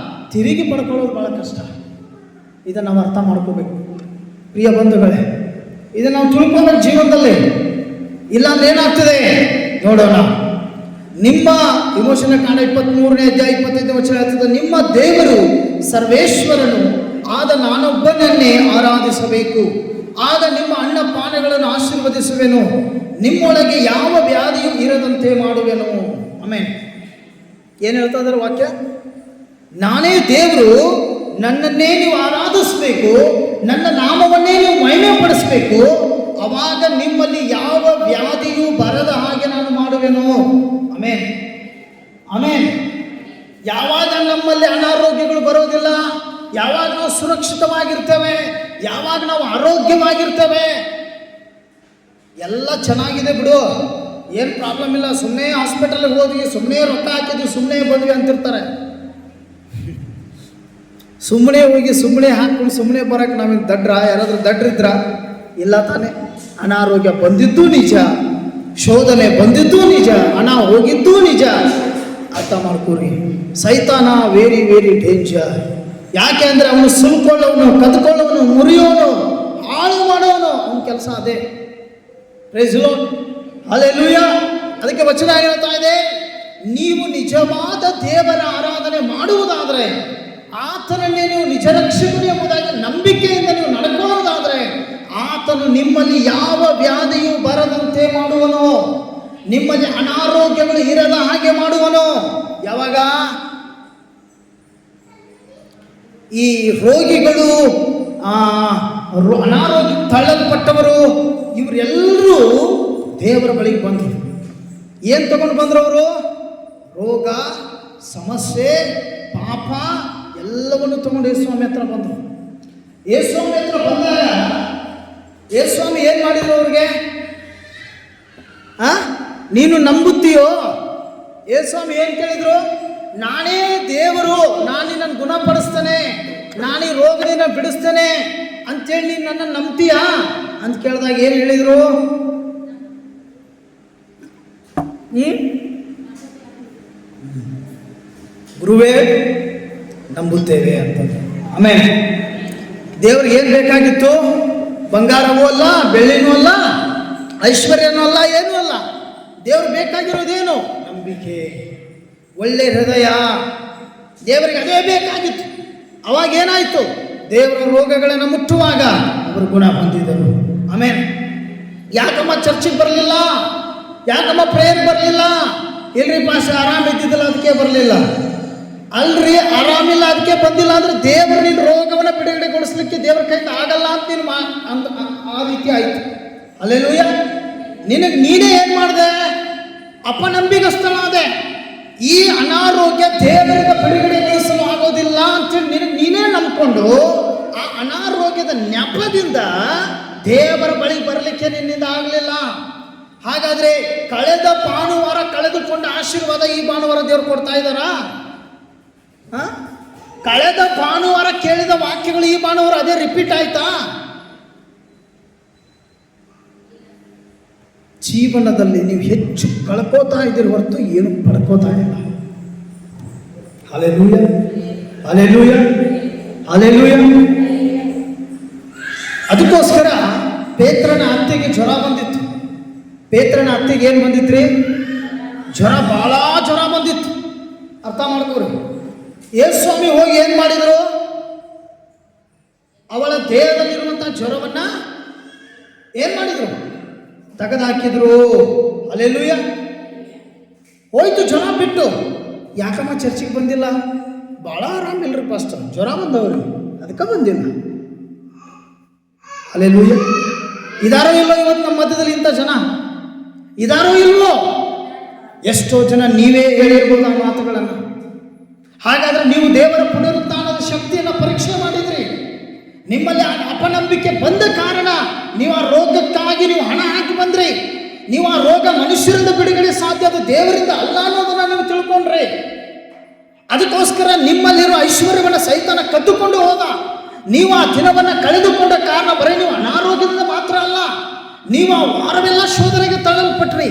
ತಿರುಗಿ ಪಡ್ಕೊಳ್ಳೋದು ಬಹಳ ಕಷ್ಟ. ಇದನ್ನು ನಾವು ಅರ್ಥ ಮಾಡ್ಕೋಬೇಕು ಪ್ರಿಯ ಬಂಧುಗಳೇ. ಇದನ್ನು ನಾವು ತಿಳ್ಕೋಬೇಕು ಜೀವನದಲ್ಲಿ. ಇಲ್ಲಾಂದ್ರೆ ಏನಾಗ್ತದೆ ನೋಡೋಣ. ನಿಮ್ಮ ವಿಮೋಚನ ಕಾಂಡ 23ನೇ ಅಧ್ಯಾಯ 25ನೇ ವಚನ ಹೇಳ್ತದೆ, ನಿಮ್ಮ ದೇವರು ಸರ್ವೇಶ್ವರನು ಆದ ನಾನೊಬ್ಬನನ್ನೇ ಆರಾಧಿಸಬೇಕು. ಆಗ ನಿಮ್ಮ ಅನ್ನ ಪಾನಗಳನ್ನು ಆಶೀರ್ವದಿಸುವೆನು, ನಿಮ್ಮೊಳಗೆ ಯಾವ ವ್ಯಾಧಿಯೂ ಇರದಂತೆ ಮಾಡುವೆನು. ಆಮೆನ್. ಏನು ಹೇಳ್ತಾ ಇದ್ದಾರೆ ವಾಕ್ಯ? ನಾನೇ ದೇವರು, ನನ್ನನ್ನೇ ನೀವು ಆರಾಧಿಸಬೇಕು, ನನ್ನ ನಾಮವನ್ನೇ ನೀವು ಮಹಿಮೆ ಪಡಿಸಬೇಕು. ಅವಾಗ ನಿಮ್ಮಲ್ಲಿ ಯಾವ ವ್ಯಾಧಿಯೂ ಬರದ ಹಾಗೆ ನಾನು ಮಾಡುವೆನು. Amen, amen. ಯಾವಾಗ ನಮ್ಮಲ್ಲಿ ಅನಾರೋಗ್ಯಗಳು ಬರೋದಿಲ್ಲ, ಯಾವಾಗ ನಾವು ಸುರಕ್ಷಿತವಾಗಿರ್ತೇವೆ, ಯಾವಾಗ ನಾವು ಆರೋಗ್ಯವಾಗಿರ್ತೇವೆ, ಎಲ್ಲ ಚೆನ್ನಾಗಿದೆ ಬಿಡು, ಏನು ಪ್ರಾಬ್ಲಮ್ ಇಲ್ಲ, ಸುಮ್ಮನೆ ಹಾಸ್ಪಿಟಲ್ಗೆ ಹೋದ್ವಿ, ಸುಮ್ಮನೆ ರೊಕ್ಕ ಹಾಕಿದ್ವಿ, ಸುಮ್ಮನೆ ಬಂದ್ವಿ ಅಂತಿರ್ತಾರೆ. ಸುಮ್ಮನೆ ಹೋಗಿ ಸುಮ್ಮನೆ ಹಾಕ್ಕೊಂಡು ಸುಮ್ಮನೆ ಬರೋಕ್ಕೆ ನಾವೇನು ದಡ್ರ? ಯಾರಾದರೂ ದಡ್ರಿದ್ರ? ಇಲ್ಲ ತಾನೆ. ಅನಾರೋಗ್ಯ ಬಂದಿದ್ದೂ ನಿಜ, ಶೋಧನೆ ಬಂದಿದ್ದೂ ನಿಜ, ಹಣ ಹೋಗಿದ್ದೂ ನಿಜ. ಅರ್ಥ ಮಾಡ್ಕೋರಿ, ಸೈತಾನ ವೆರಿ ವೆರಿ ಡೇಂಜರ್. ಯಾಕೆ ಅಂದರೆ ಅವನು ಸುಲ್ಕೊಳ್ಳೋನು, ಕದ್ಕೊಳ್ಳೋನು, ಮುರಿಯೋನು, ಹಾಳು ಮಾಡೋನು, ಅವನ ಕೆಲಸ ಅದೇ. Praise Lord, hallelujah. ಅದಕ್ಕೆ ವಚನ ಹೇಳ್ತಾ ಇದೆ, ನೀವು ನಿಜವಾದ ದೇವರ ಆರಾಧನೆ ಮಾಡುವುದಾದರೆ, ಆತನನ್ನೇ ನೀವು ನಿಜ ರಕ್ಷಕನು ಎಂಬುದಾಗಿ ನಂಬಿಕೆಯಿಂದ ನೀವು ನಡ್ಕೊಳ್ಳೋದಾದರೆ, ಆತನು ನಿಮ್ಮಲ್ಲಿ ಯಾವ ವ್ಯಾಧಿಯೂ ಬರದಂತೆ ಮಾಡುವನು, ನಿಮ್ಮಲ್ಲಿ ಅನಾರೋಗ್ಯಗಳು ಇರದ ಹಾಗೆ ಮಾಡುವನು. ಯಾವಾಗ ಈ ರೋಗಿಗಳು, ಅನಾರೋಗ್ಯ ತಳ್ಳಲ್ಪಟ್ಟವರು, ಇವರೆಲ್ಲರೂ ದೇವರ ಬಳಿಗೆ ಬಂದರು. ಏನು ತಗೊಂಡು ಬಂದರು ಅವರು? ರೋಗ, ಸಮಸ್ಯೆ, ಪಾಪ ಎಲ್ಲವನ್ನು ತಗೊಂಡು ಯೇಸುಸ್ವಾಮಿ ಹತ್ರ ಬಂದರು. ಯೇಸುಸ್ವಾಮಿ ಹತ್ರ ಬಂದಾಗ ಯೇಸುಸ್ವಾಮಿ ಏನು ಮಾಡಿದ್ರು ಅವ್ರಿಗೆ? ನೀನು ನಂಬುತ್ತೀಯೋ? ಯೇಸುಸ್ವಾಮಿ ಏನು ಕೇಳಿದ್ರು? ನಾನೇ ದೇವರು, ನಾನು ನಿನ್ನನ್ನು ಗುಣಪಡಿಸ್ತೇನೆ, ನಾನು ಈ ರೋಗದಿಂದ ಬಿಡಿಸ್ತೇನೆ ಅಂತೇಳಿ ನೀನು ನನ್ನ ನಂಬ್ತೀಯಾ ಅಂತ ಕೇಳಿದಾಗ ಏನು ಹೇಳಿದರು? ಗುರುವೇ ನಂಬುತ್ತೇವೆ ಅಂತ. ಆಮೇಲೆ ದೇವ್ರಿಗೆ ಏನು ಬೇಕಾಗಿತ್ತು? ಬಂಗಾರವೂ ಅಲ್ಲ, ಬೆಳ್ಳಿನೂ ಅಲ್ಲ, ಐಶ್ವರ್ಯನೂ ಅಲ್ಲ, ಏನೂ ಅಲ್ಲ. ದೇವ್ರಿಗೆ ಬೇಕಾಗಿರೋದೇನು? ನಂಬಿಕೆ, ಒಳ್ಳೆ ಹೃದಯ. ದೇವರಿಗೆ ಅದೇ ಬೇಕಾಗಿತ್ತು. ಅವಾಗ ಏನಾಯಿತು? ದೇವರ ರೋಗಗಳನ್ನು ಮುಟ್ಟುವಾಗ ಅವರು ಗುಣ ಹೊಂದಿದರು. ಆಮೇಲೆ ಯಾಕಮ್ಮ ಚರ್ಚಿಗೆ ಬರಲಿಲ್ಲ? ಯಾಕಮ್ಮ ಪ್ರೇಯರ್ ಬರಲಿಲ್ಲ? ಇಲ್ರಿ ಪಾಶ ಆರಾಮಿದ್ದಿದ್ದಿಲ್ಲ ಅದಕ್ಕೆ ಬರಲಿಲ್ಲ. ಅಲ್ರಿ, ಆರಾಮಿಲ್ಲ ಅದಕ್ಕೆ ಬಂದಿಲ್ಲ ಅಂದ್ರೆ ದೇವರು ನಿನ್ನ ರೋಗವನ್ನು ಬಿಡುಗಡೆಗೊಳಿಸ್ಲಿಕ್ಕೆ ದೇವರ ಕೈಯಿಂದ ಆಗಲ್ಲ ಅಂತ ನೀನು ಆ ರೀತಿ ಆಯಿತು. ಹಲ್ಲೆಲೂಯಾ. ನೀನೇ ಏನು ಮಾಡಿದೆ? ಅಪನಂಬಿಗಸ್ತನಾದೆ. ಈ ಅನಾರೋಗ್ಯ ದೇವರಿಂದ ಬಿಡುಗಡೆಗೊಳಿಸಲು ಆಗೋದಿಲ್ಲ ಅಂತೇಳಿ ನೀನೇ ನಂಬಿಕೊಂಡು ಆ ಅನಾರೋಗ್ಯದ ನೆಪದಿಂದ ದೇವರ ಬಳಿ ಬರಲಿಕ್ಕೆ ನಿನ್ನಿಂದ ಆಗಲಿಲ್ಲ. ಹಾಗಾದರೆ ಕಳೆದ ಭಾನುವಾರ ಕಳೆದುಕೊಂಡ ಆಶೀರ್ವಾದ ಈ ಭಾನುವಾರ ದೇವರು ಕೊಡ್ತಾ ಇದ್ದಾರಾ? ಕಳೆದ ಭಾನುವಾರ ಕೇಳಿದ ವಾಕ್ಯಗಳು ಈ ಭಾನುವಾರ ಅದೇ ರಿಪೀಟ್ ಆಯ್ತಾ? ಜೀವನದಲ್ಲಿ ನೀವು ಹೆಚ್ಚು ಕಳ್ಕೋತಾ ಇದ್ದೀರಿ ಹೊರತು ಏನು ಪಡ್ಕೋತಾ ಇಲ್ಲ. Hallelujah, hallelujah, hallelujah. ಅದಕ್ಕೋಸ್ಕರ ಪೇತ್ರನ ಅತ್ತೆಗೆ ಜ್ವರ ಬಂದಿತ್ತು. ಪೇತ್ರನ ಅತ್ತೆಗೆ ಏನು ಬಂದಿತ್ರಿ? ಜ್ವರ, ಭಾಳ ಜ್ವರ ಬಂದಿತ್ತು. ಅರ್ಥ ಮಾಡ್ಕೋರಿ. ಯೇಸುಸ್ವಾಮಿ ಹೋಗಿ ಏನು ಮಾಡಿದರು? ಅವಳ ದೇಹದಲ್ಲಿರುವಂಥ ಜ್ವರವನ್ನ ಏನು ಮಾಡಿದರು? ತೆಗೆದುಹಾಕಿದ್ರು. ಹಲ್ಲೆಲೂಯಾ. ಹೋಯ್ತು ಜ್ವರ ಬಿಟ್ಟು. ಯಾಕಮ್ಮ ಚರ್ಚಿಗೆ ಬಂದಿಲ್ಲ? ಭಾಳ ಆರಾಮಿಲ್ರಿ ಪಾಸ್ಟರ್, ಜ್ವರ ಬಂದವ್ರಿ, ಅದಕ್ಕೆ ಬಂದಿಲ್ಲ. ಹಲ್ಲೆಲೂಯಾ. ಇದಾರೋ ಇಲ್ಲೋ ಇವತ್ತು ನಮ್ಮ ಮಧ್ಯದಲ್ಲಿ ಇಂಥ ಜನ ಇದಾರೋ ಇಲ್ವೋ? ಎಷ್ಟೋ ಜನ ನೀವೇ ಹೇಳಿರ್ಬೋದು ಆ ಮಾತುಗಳನ್ನು. ಹಾಗಾದರೆ ನೀವು ದೇವರ ಪುನರುತ್ಥಾನದ ಶಕ್ತಿಯನ್ನು ಪರೀಕ್ಷೆ ಮಾಡಿದ್ರಿ. ನಿಮ್ಮಲ್ಲಿ ಅಪನಂಬಿಕೆ ಬಂದ ಕಾರಣ ನೀವು ಆ ರೋಗಕ್ಕಾಗಿ ನೀವು ಹಣ ಹಾಕಿ ಬಂದ್ರಿ. ನೀವು ಆ ರೋಗ ಮನುಷ್ಯರಿಂದ ಬಿಡುಗಡೆ ಸಾಧ್ಯ, ಅದು ದೇವರಿಂದ ಅಲ್ಲ ಅನ್ನೋದನ್ನು ನೀವು ತಿಳ್ಕೊಂಡ್ರಿ. ಅದಕ್ಕೋಸ್ಕರ ನಿಮ್ಮಲ್ಲಿರೋ ಐಶ್ವರ್ಯವನ್ನು ಸೈತಾನ ಕದ್ದುಕೊಂಡು ಹೋದ. ನೀವು ಆ ದಿನವನ್ನು ಕಳೆದುಕೊಂಡ ಕಾರಣ ಬರೀ ನೀವು ಅನಾರೋಗ್ಯದಿಂದ ಮಾತ್ರ ಅಲ್ಲ, ನೀವು ಆ ವಾರವೆಲ್ಲ ಶೋಧನೆಗೆ ತಳ್ಳಲ್ಪಟ್ರಿ.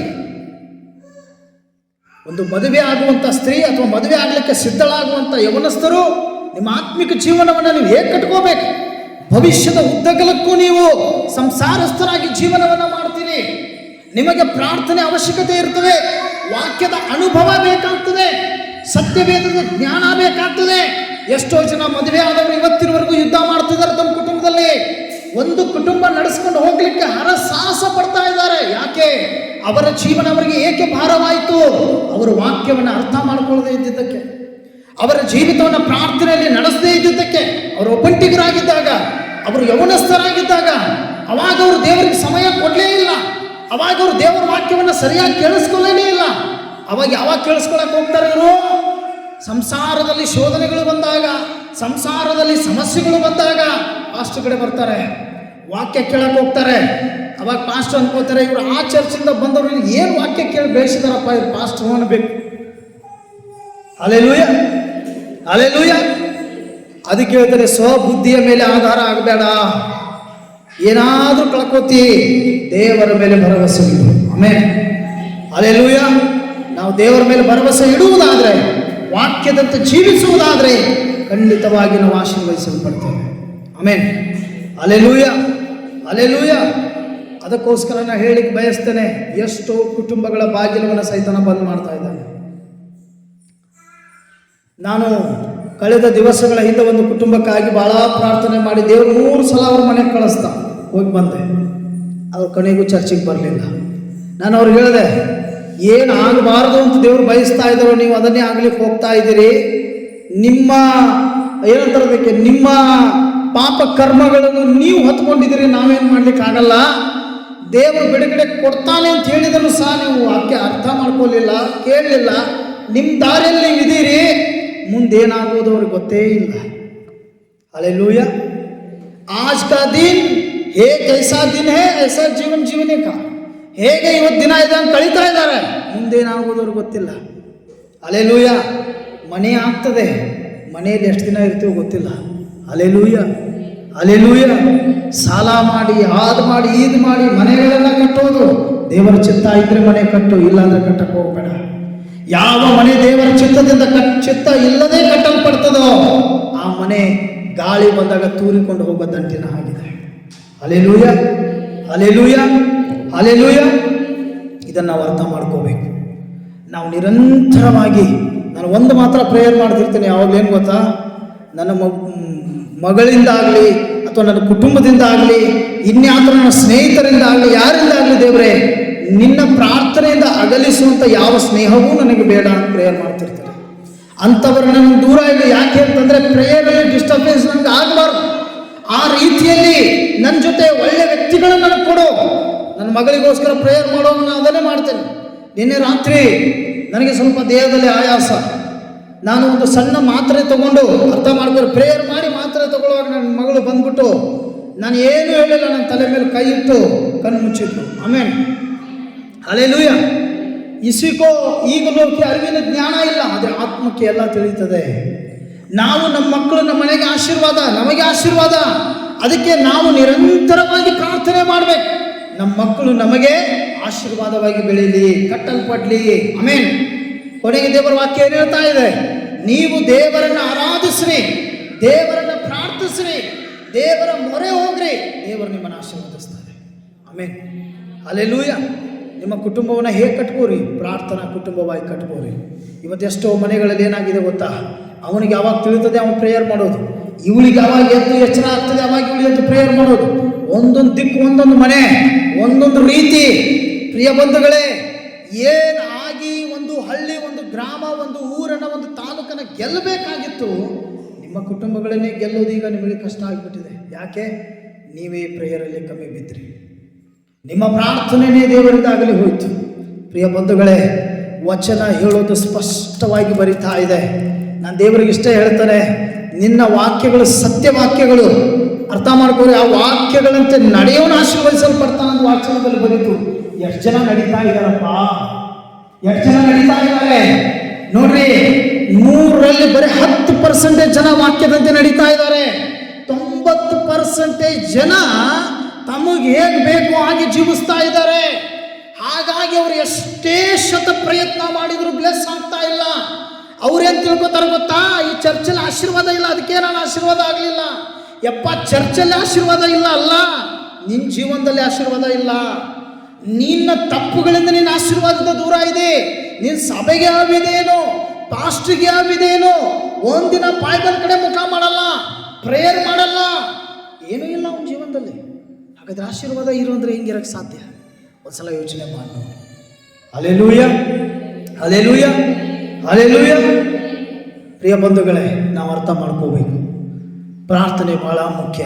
ಒಂದು ಮದುವೆ ಆಗುವಂಥ ಸ್ತ್ರೀ ಅಥವಾ ಮದುವೆ ಆಗಲಿಕ್ಕೆ ಸಿದ್ಧಳಾಗುವಂಥ ಯವನಸ್ಥರು ನಿಮ್ಮ ಆತ್ಮಿಕ ಜೀವನವನ್ನು ನೀವು ಹೇಗೆ ಕಟ್ಕೋಬೇಕು? ಭವಿಷ್ಯದ ಉದ್ದಗಲಕ್ಕೂ ನೀವು ಸಂಸಾರಸ್ಥರಾಗಿ ಜೀವನವನ್ನು ಮಾಡ್ತೀರಿ. ನಿಮಗೆ ಪ್ರಾರ್ಥನೆ ಅವಶ್ಯಕತೆ ಇರ್ತದೆ, ವಾಕ್ಯದ ಅನುಭವ ಬೇಕಾಗ್ತದೆ, ಸತ್ಯವೇದದ ಜ್ಞಾನ ಬೇಕಾಗ್ತದೆ. ಎಷ್ಟೋ ಜನ ಮದುವೆ ಆದವರು ಇವತ್ತಿನವರೆಗೂ ಯುದ್ಧ ಮಾಡ್ತಿದ್ದಾರೆ ತಮ್ಮ ಕುಟುಂಬದಲ್ಲಿ. ಒಂದು ಕುಟುಂಬ ನಡೆಸ್ಕೊಂಡು ಹೋಗ್ಲಿಕ್ಕೆ ಹರಸಾಹಸ ಪಡ್ತಾ ಇದ್ದಾರೆ. ಯಾಕೆ? ಅವರ ಜೀವನ ಅವರಿಗೆ ಏಕೆ ಭಾರವಾಯಿತು? ಅವರು ವಾಕ್ಯವನ್ನು ಅರ್ಥ ಮಾಡ್ಕೊಳ್ಳದೆ ಇದ್ದಿದ್ದಕ್ಕೆ. ಅವರ ಜೀವಿತವನ್ನು ಪ್ರಾರ್ಥನೆಯಲ್ಲಿ ನಡೆಸದೇ ಇದ್ದಿದ್ದಕ್ಕೆ, ಅವರು ಒಬ್ಬಂಟಿಗರಾಗಿದ್ದಾಗ, ಅವರು ಯೌವನಸ್ಥರಾಗಿದ್ದಾಗ, ಅವಾಗ ಅವರು ದೇವರಿಗೆ ಸಮಯ ಕೊಡಲೇ ಇಲ್ಲ. ಅವಾಗ ಅವರು ದೇವರ ವಾಕ್ಯವನ್ನು ಸರಿಯಾಗಿ ಕೇಳಿಸ್ಕೊಳ್ಳೇ ಇಲ್ಲ. ಅವಾಗ ಯಾವಾಗ ಕೇಳಿಸ್ಕೊಳಕ್ಕೆ ಹೋಗ್ತಾರೆ ಇವರು? ಸಂಸಾರದಲ್ಲಿ ಶೋಧನೆಗಳು ಬಂದಾಗ, ಸಂಸಾರದಲ್ಲಿ ಸಮಸ್ಯೆಗಳು ಬಂದಾಗ ಪಾಸ್ಟರ್ ಕಡೆ ಬರ್ತಾರೆ, ವಾಕ್ಯ ಕೇಳಕ್ಕೆ ಹೋಗ್ತಾರೆ. ಅವಾಗ ಪಾಸ್ಟರ್ ಅನ್ಕೋತಾರೆ, ಇವರು ಆ ಚರ್ಚಿಂದ ಬಂದವರು ಏನು ವಾಕ್ಯ ಕೇಳಿ ಬೆಳೆಸಿದಾರಪ್ಪ, ಇವ್ರು ಪಾಸ್ಟರ್ ಅನ್ನಬೇಕು. Hallelujah, hallelujah. ಅದಕ್ಕೆ ಹೇಳ್ತಾರೆ, ಸ್ವಬುದ್ಧಿಯ ಮೇಲೆ ಆಧಾರ ಆಗಬೇಡ. ಏನಾದರೂ ಕಳ್ಕೋತಿ, ದೇವರ ಮೇಲೆ ಭರವಸೆ ಇಡು. Amen, hallelujah. ನಾವು ದೇವರ ಮೇಲೆ ಭರವಸೆ ಇಡುವುದಾದರೆ, ವಾಕ್ಯದಂತೆ ಜೀವಿಸುವುದಾದರೆ ಖಂಡಿತವಾಗಿ ನಾವು ಆಶೀರ್ವದಿಸಲ್ಪಡ್ತೇವೆ. Amen, hallelujah, hallelujah. ಅದಕ್ಕೋಸ್ಕರ ನಾನು ಹೇಳಿಕ್ಕೆ ಬಯಸ್ತೇನೆ, ಎಷ್ಟೋ ಕುಟುಂಬಗಳ ಬಾಗಿಲವನ್ನು ಸೈತಾನ ಬಂದ್ ಮಾಡ್ತಾ ಇದ್ದಾನೆ. ನಾನು ಕಳೆದ ದಿವಸಗಳ ಹಿಂದೆ ಒಂದು ಕುಟುಂಬಕ್ಕಾಗಿ ಭಾಳ ಪ್ರಾರ್ಥನೆ ಮಾಡಿ ದೇವರು 3 ಸಲ ಅವ್ರ ಮನೆಗೆ ಕಳಿಸ್ದ. ಹೋಗಿ ಬಂದೆ, ಅವ್ರ ಕೊನೆಗೂ ಚರ್ಚಿಗೆ ಬರಲಿಲ್ಲ. ನಾನು ಅವ್ರಿಗೆ ಹೇಳಿದೆ, ಏನು ಆಗಬಾರ್ದು ಅಂತ ದೇವರು ಬಯಸ್ತಾ ಇದ್ದಾರೋ ನೀವು ಅದನ್ನೇ ಆಗ್ಲಿಕ್ಕೆ ಹೋಗ್ತಾ ಇದ್ದೀರಿ. ನಿಮ್ಮ ಏನಂತಾರದಕ್ಕೆ, ನಿಮ್ಮ ಪಾಪ ಕರ್ಮಗಳನ್ನು ನೀವು ಹೊತ್ಕೊಂಡಿದ್ದೀರಿ, ನಾವೇನು ಮಾಡ್ಲಿಕ್ಕೆ ಆಗಲ್ಲ. ದೇವರು ಬಿಡುಗಡೆ ಕೊಡ್ತಾನೆ ಅಂತ ಹೇಳಿದರೂ ಸಹ ನೀವು ವಾಕ್ಯ ಅರ್ಥ ಮಾಡ್ಕೊಳ್ಳಿಲ್ಲ, ಕೇಳಲಿಲ್ಲ. ನಿಮ್ಮ ದಾರಿಯಲ್ಲಿ ನೀವು ಇದೀರಿ, ಮುಂದೇನಾಗೋದು ಅವ್ರಿಗೆ ಗೊತ್ತೇ ಇಲ್ಲ. हालेलुया। आज का दिन एक ऐसा दिन है, ऐसा जीवन जीवने का ಹೇಗೆ ಇವತ್ತು ದಿನ ಇದಂಗೆ ಕಳೀತಾ ಇದ್ದಾರೆ, ಮುಂದೇನಾಗೋದವ್ರಿಗೆ ಗೊತ್ತಿಲ್ಲ. ಹಲ್ಲೆಲೂಯ. ಮನೆ ಆಗ್ತದೆ, ಮನೆಯಲ್ಲಿ ಎಷ್ಟು ದಿನ ಇರ್ತೀವೋ ಗೊತ್ತಿಲ್ಲ. Hallelujah, hallelujah. ಸಾಲ ಮಾಡಿ, ಆದ್ ಮಾಡಿ, ಈದ್ ಮಾಡಿ ಮನೆಗಳೆಲ್ಲ ಕಟ್ಟೋದು. ದೇವರ ಚಿತ್ತ ಇದ್ರೆ ಮನೆ ಕಟ್ಟು, ಇಲ್ಲಾಂದ್ರೆ ಕಟ್ಟಕ್ಕೆ ಹೋಗ್ಬೇಡ. ಯಾವ ಮನೆ ದೇವರ ಚಿತ್ತದಿಂದ ಚಿತ್ತ ಇಲ್ಲದೆ ಕಟ್ಟಲ್ಪಡ್ತದೋ ಆ ಮನೆ ಗಾಳಿ ಬಂದಾಗ ತೂರಿಕೊಂಡು ಹೋಗೋ ದಂಟಿನ ಆಗಿದೆ. Hallelujah, hallelujah, hallelujah. ಇದನ್ನು ನಾವು ಅರ್ಥ ಮಾಡ್ಕೋಬೇಕು. ನಾವು ನಿರಂತರವಾಗಿ, ನಾನು ಒಂದು ಮಾತ್ರ ಪ್ರೇಯರ್ ಮಾಡ್ತಿರ್ತೇನೆ ಯಾವಾಗಲೇನು ಗೊತ್ತಾ, ನನ್ನ ಮಗಳಿಂದ ಆಗಲಿ ಅಥವಾ ನನ್ನ ಕುಟುಂಬದಿಂದ ಆಗಲಿ, ಇನ್ಯಾತ್ರ ನನ್ನ ಸ್ನೇಹಿತರಿಂದ ಆಗಲಿ, ಯಾರಿಂದ ಆಗಲಿ, ದೇವರೇ ನಿನ್ನ ಪ್ರಾರ್ಥನೆಯಿಂದ ಅಗಲಿಸುವಂಥ ಯಾವ ಸ್ನೇಹವೂ ನನಗೆ ಬೇಡ ಅಂತ ಪ್ರೇಯರ್ ಮಾಡ್ತಿರ್ತಾರೆ. ಅಂಥವ್ರು ನನ್ನ ದೂರ ಇಲ್ಲ. ಯಾಕೆ ಅಂತಂದರೆ ಪ್ರೇಯರಲ್ಲಿ ಡಿಸ್ಟರ್ಬೆನ್ಸ್ ನನಗೆ ಆಗಬಾರ್ದು. ಆ ರೀತಿಯಲ್ಲಿ ನನ್ನ ಜೊತೆ ಒಳ್ಳೆ ವ್ಯಕ್ತಿಗಳನ್ನು ನನಗೆ ಕೊಡು. ನನ್ನ ಮಗಳಿಗೋಸ್ಕರ ಪ್ರೇಯರ್ ಮಾಡೋದು ನಾನು ಅದನ್ನೇ ಮಾಡ್ತೇನೆ. ನಿನ್ನೆ ರಾತ್ರಿ ನನಗೆ ಸ್ವಲ್ಪ ದೇಹದಲ್ಲಿ ಆಯಾಸ, ನಾನು ಒಂದು ಸಣ್ಣ ಮಾತ್ರೆ ತಗೊಂಡು, ಅರ್ಥ ಮಾಡ್ಕೊಂಡು ಪ್ರೇಯರ್ ಮಾಡಿ ಮಾತ್ರೆ ತಗೊಳ್ಳುವಾಗ ನನ್ನ ಮಗಳು ಬಂದ್ಬಿಟ್ಟು ನಾನು ಏನು ಹೇಳಿಲ್ಲ, ನನ್ನ ತಲೆ ಮೇಲೆ ಕೈ ಇಟ್ಟು ಕಣ್ಣು ಮುಚ್ಚಿತ್ತು. ಆಮೇಲೆ ಹಲ್ಲೆಲೂಯ. ಇಸಿಕೋ ಈಗಲೂ ಅರಿವಿನ ಜ್ಞಾನ ಇಲ್ಲ, ಆದರೆ ಆತ್ಮಕ್ಕೆ ಎಲ್ಲ ತಿಳಿಯುತ್ತದೆ. ನಾವು ನಮ್ಮ ಮಕ್ಕಳು ನಮ್ಮ ಮನೆಗೆ ಆಶೀರ್ವಾದ, ನಮಗೆ ಆಶೀರ್ವಾದ. ಅದಕ್ಕೆ ನಾವು ನಿರಂತರವಾಗಿ ಪ್ರಾರ್ಥನೆ ಮಾಡಬೇಕು. ನಮ್ಮ ಮಕ್ಕಳು ನಮಗೆ ಆಶೀರ್ವಾದವಾಗಿ ಬೆಳೀಲಿ, ಕಟ್ಟಲ್ಪಡ್ಲಿ. ಆಮೇನ್. ಕೊನೆಗೆ ದೇವರ ವಾಕ್ಯ ಏನು ಹೇಳ್ತಾ ಇದೆ? ನೀವು ದೇವರನ್ನು ಆರಾಧಿಸ್ರಿ, ದೇವರನ್ನು ಪ್ರಾರ್ಥಿಸ್ರಿ, ದೇವರ ಮೊರೆ ಹೋಗ್ರಿ, ದೇವರು ನಿಮ್ಮನ್ನು ಆಶೀರ್ವದಿಸ್ತಾರೆ. ಆಮೇನ್, ಹಲ್ಲೆಲೂಯ. ನಿಮ್ಮ ಕುಟುಂಬವನ್ನು ಹೇಗೆ ಕಟ್ಕೋರಿ? ಪ್ರಾರ್ಥನಾ ಕುಟುಂಬವಾಗಿ ಕಟ್ಕೋರಿ. ಇವತ್ತೆಷ್ಟೋ ಮನೆಗಳಲ್ಲಿ ಏನಾಗಿದೆ ಗೊತ್ತಾ, ಅವನಿಗೆ ಯಾವಾಗ ತಿಳಿತದೆ ಅವನು ಪ್ರೇಯರ್ ಮಾಡೋದು, ಇವಳಿಗೆ ಯಾವಾಗ ಎದ್ದು ಎಚ್ಚರ ಆಗ್ತದೆ ಅವಾಗ ಇವಳಿಗೆ ಎದ್ದು ಪ್ರೇಯರ್ ಮಾಡೋದು. ಒಂದೊಂದು ದಿಕ್ಕು, ಒಂದೊಂದು ಮನೆ, ಒಂದೊಂದು ರೀತಿ. ಪ್ರಿಯ ಬಂಧುಗಳೇ, ಏನಾಗಿ ಒಂದು ಹಳ್ಳಿ, ಒಂದು ಗ್ರಾಮ, ಒಂದು ಊರನ್ನು, ಒಂದು ತಾಲೂಕನ್ನು ಗೆಲ್ಲಬೇಕಾಗಿತ್ತು, ನಿಮ್ಮ ಕುಟುಂಬಗಳನ್ನೇ ಗೆಲ್ಲೋದು ಈಗ ನಿಮಗೆ ಕಷ್ಟ ಆಗಿಬಿಟ್ಟಿದೆ. ಯಾಕೆ? ನೀವೇ ಪ್ರೇಯರಲ್ಲಿ ಕಮ್ಮಿ ಬಿದ್ದಿರಿ, ನಿಮ್ಮ ಪ್ರಾರ್ಥನೆಯೇ ದೇವರಿಂದ ಆಗಲಿ ಹೋಯಿತು. ಪ್ರಿಯ ಬಂಧುಗಳೇ, ವಚನ ಹೇಳೋದು ಸ್ಪಷ್ಟವಾಗಿ ಬರಿತಾ ಇದೆ. ನಾನು ದೇವರಿಗೆ ಇಷ್ಟ ಹೇಳ್ತಾನೆ, ನಿನ್ನ ವಾಕ್ಯಗಳು ಸತ್ಯವಾಕ್ಯಗಳು, ಅರ್ಥ ಮಾಡ್ಕೊಳ್ಳಿ. ಆ ವಾಕ್ಯಗಳಂತೆ ನಡೆಯೋನು ಆಶೀರ್ವದಿಸಲ್ಪಡ್ತಾನಂತ ವಾಕ್ಯದಲ್ಲಿ ಬರೀತು. ಎಷ್ಟು ಜನ ನಡೀತಾ ಇದ್ದಾರಪ್ಪ, ಎಷ್ಟು ಜನ ನಡೀತಾ ಇದ್ದಾರೆ ನೋಡ್ರಿ. 100ರಲ್ಲಿ ಬರೀ 10% ಜನ ವಾಕ್ಯದಂತೆ ನಡೀತಾ ಇದ್ದಾರೆ. 90% ಜನ ತಮಗೆ ಹೇಗೆ ಬೇಕು ಹಾಗೆ ಜೀವಿಸ್ತಾ ಇದ್ದಾರೆ. ಹಾಗಾಗಿ ಅವರು ಎಷ್ಟೇ ಶತ ಪ್ರಯತ್ನ ಮಾಡಿದ್ರು ಬ್ಲೆಸ್ ಆಗ್ತಾ ಇಲ್ಲ. ಅವ್ರೇನು ತಿಳ್ಕೊತಾರೆ ಗೊತ್ತಾ? ಈ ಚರ್ಚಲ್ಲಿ ಆಶೀರ್ವಾದ ಇಲ್ಲ, ಅದಕ್ಕೆ ನಾನು ಆಶೀರ್ವಾದ ಆಗಲಿಲ್ಲ. ಯಪ್ಪ, ಚರ್ಚಲ್ಲಿ ಆಶೀರ್ವಾದ ಇಲ್ಲ ಅಲ್ಲ, ನಿನ್ನ ಜೀವನದಲ್ಲಿ ಆಶೀರ್ವಾದ ಇಲ್ಲ. ನಿನ್ನ ತಪ್ಪುಗಳಿಂದ ನಿನ್ನ ಆಶೀರ್ವಾದದ ದೂರ ಇದೆ. ನಿನ್ನ ಸಭೆಗೆ ಯಾವಿದೇನೋ, ಪಾಸ್ಟ್ರಿಗೆ ಯಾವಿದೇನೋ, ಒಂದಿನ ಬೈಬಲ್ ಕಡೆ ಮುಖ ಮಾಡಲ್ಲ, ಪ್ರೇಯರ್ ಮಾಡಲ್ಲ, ಏನೂ ಇಲ್ಲ ಅವನ ಜೀವನದಲ್ಲಿ. ಹಾಗಾದ್ರೆ ಆಶೀರ್ವಾದ ಇರೋಂದ್ರೆ ಹೆಂಗಿರಕ್ಕೆ ಸಾಧ್ಯ? ಒಂದ್ಸಲ ಯೋಚನೆ ಮಾಡಿ. Hallelujah, hallelujah, hallelujah. ಪ್ರಿಯ ಬಂಧುಗಳೇ, ನಾವು ಅರ್ಥ ಮಾಡ್ಕೋಬೇಕು, ಪ್ರಾರ್ಥನೆ ಭಾಳ ಮುಖ್ಯ.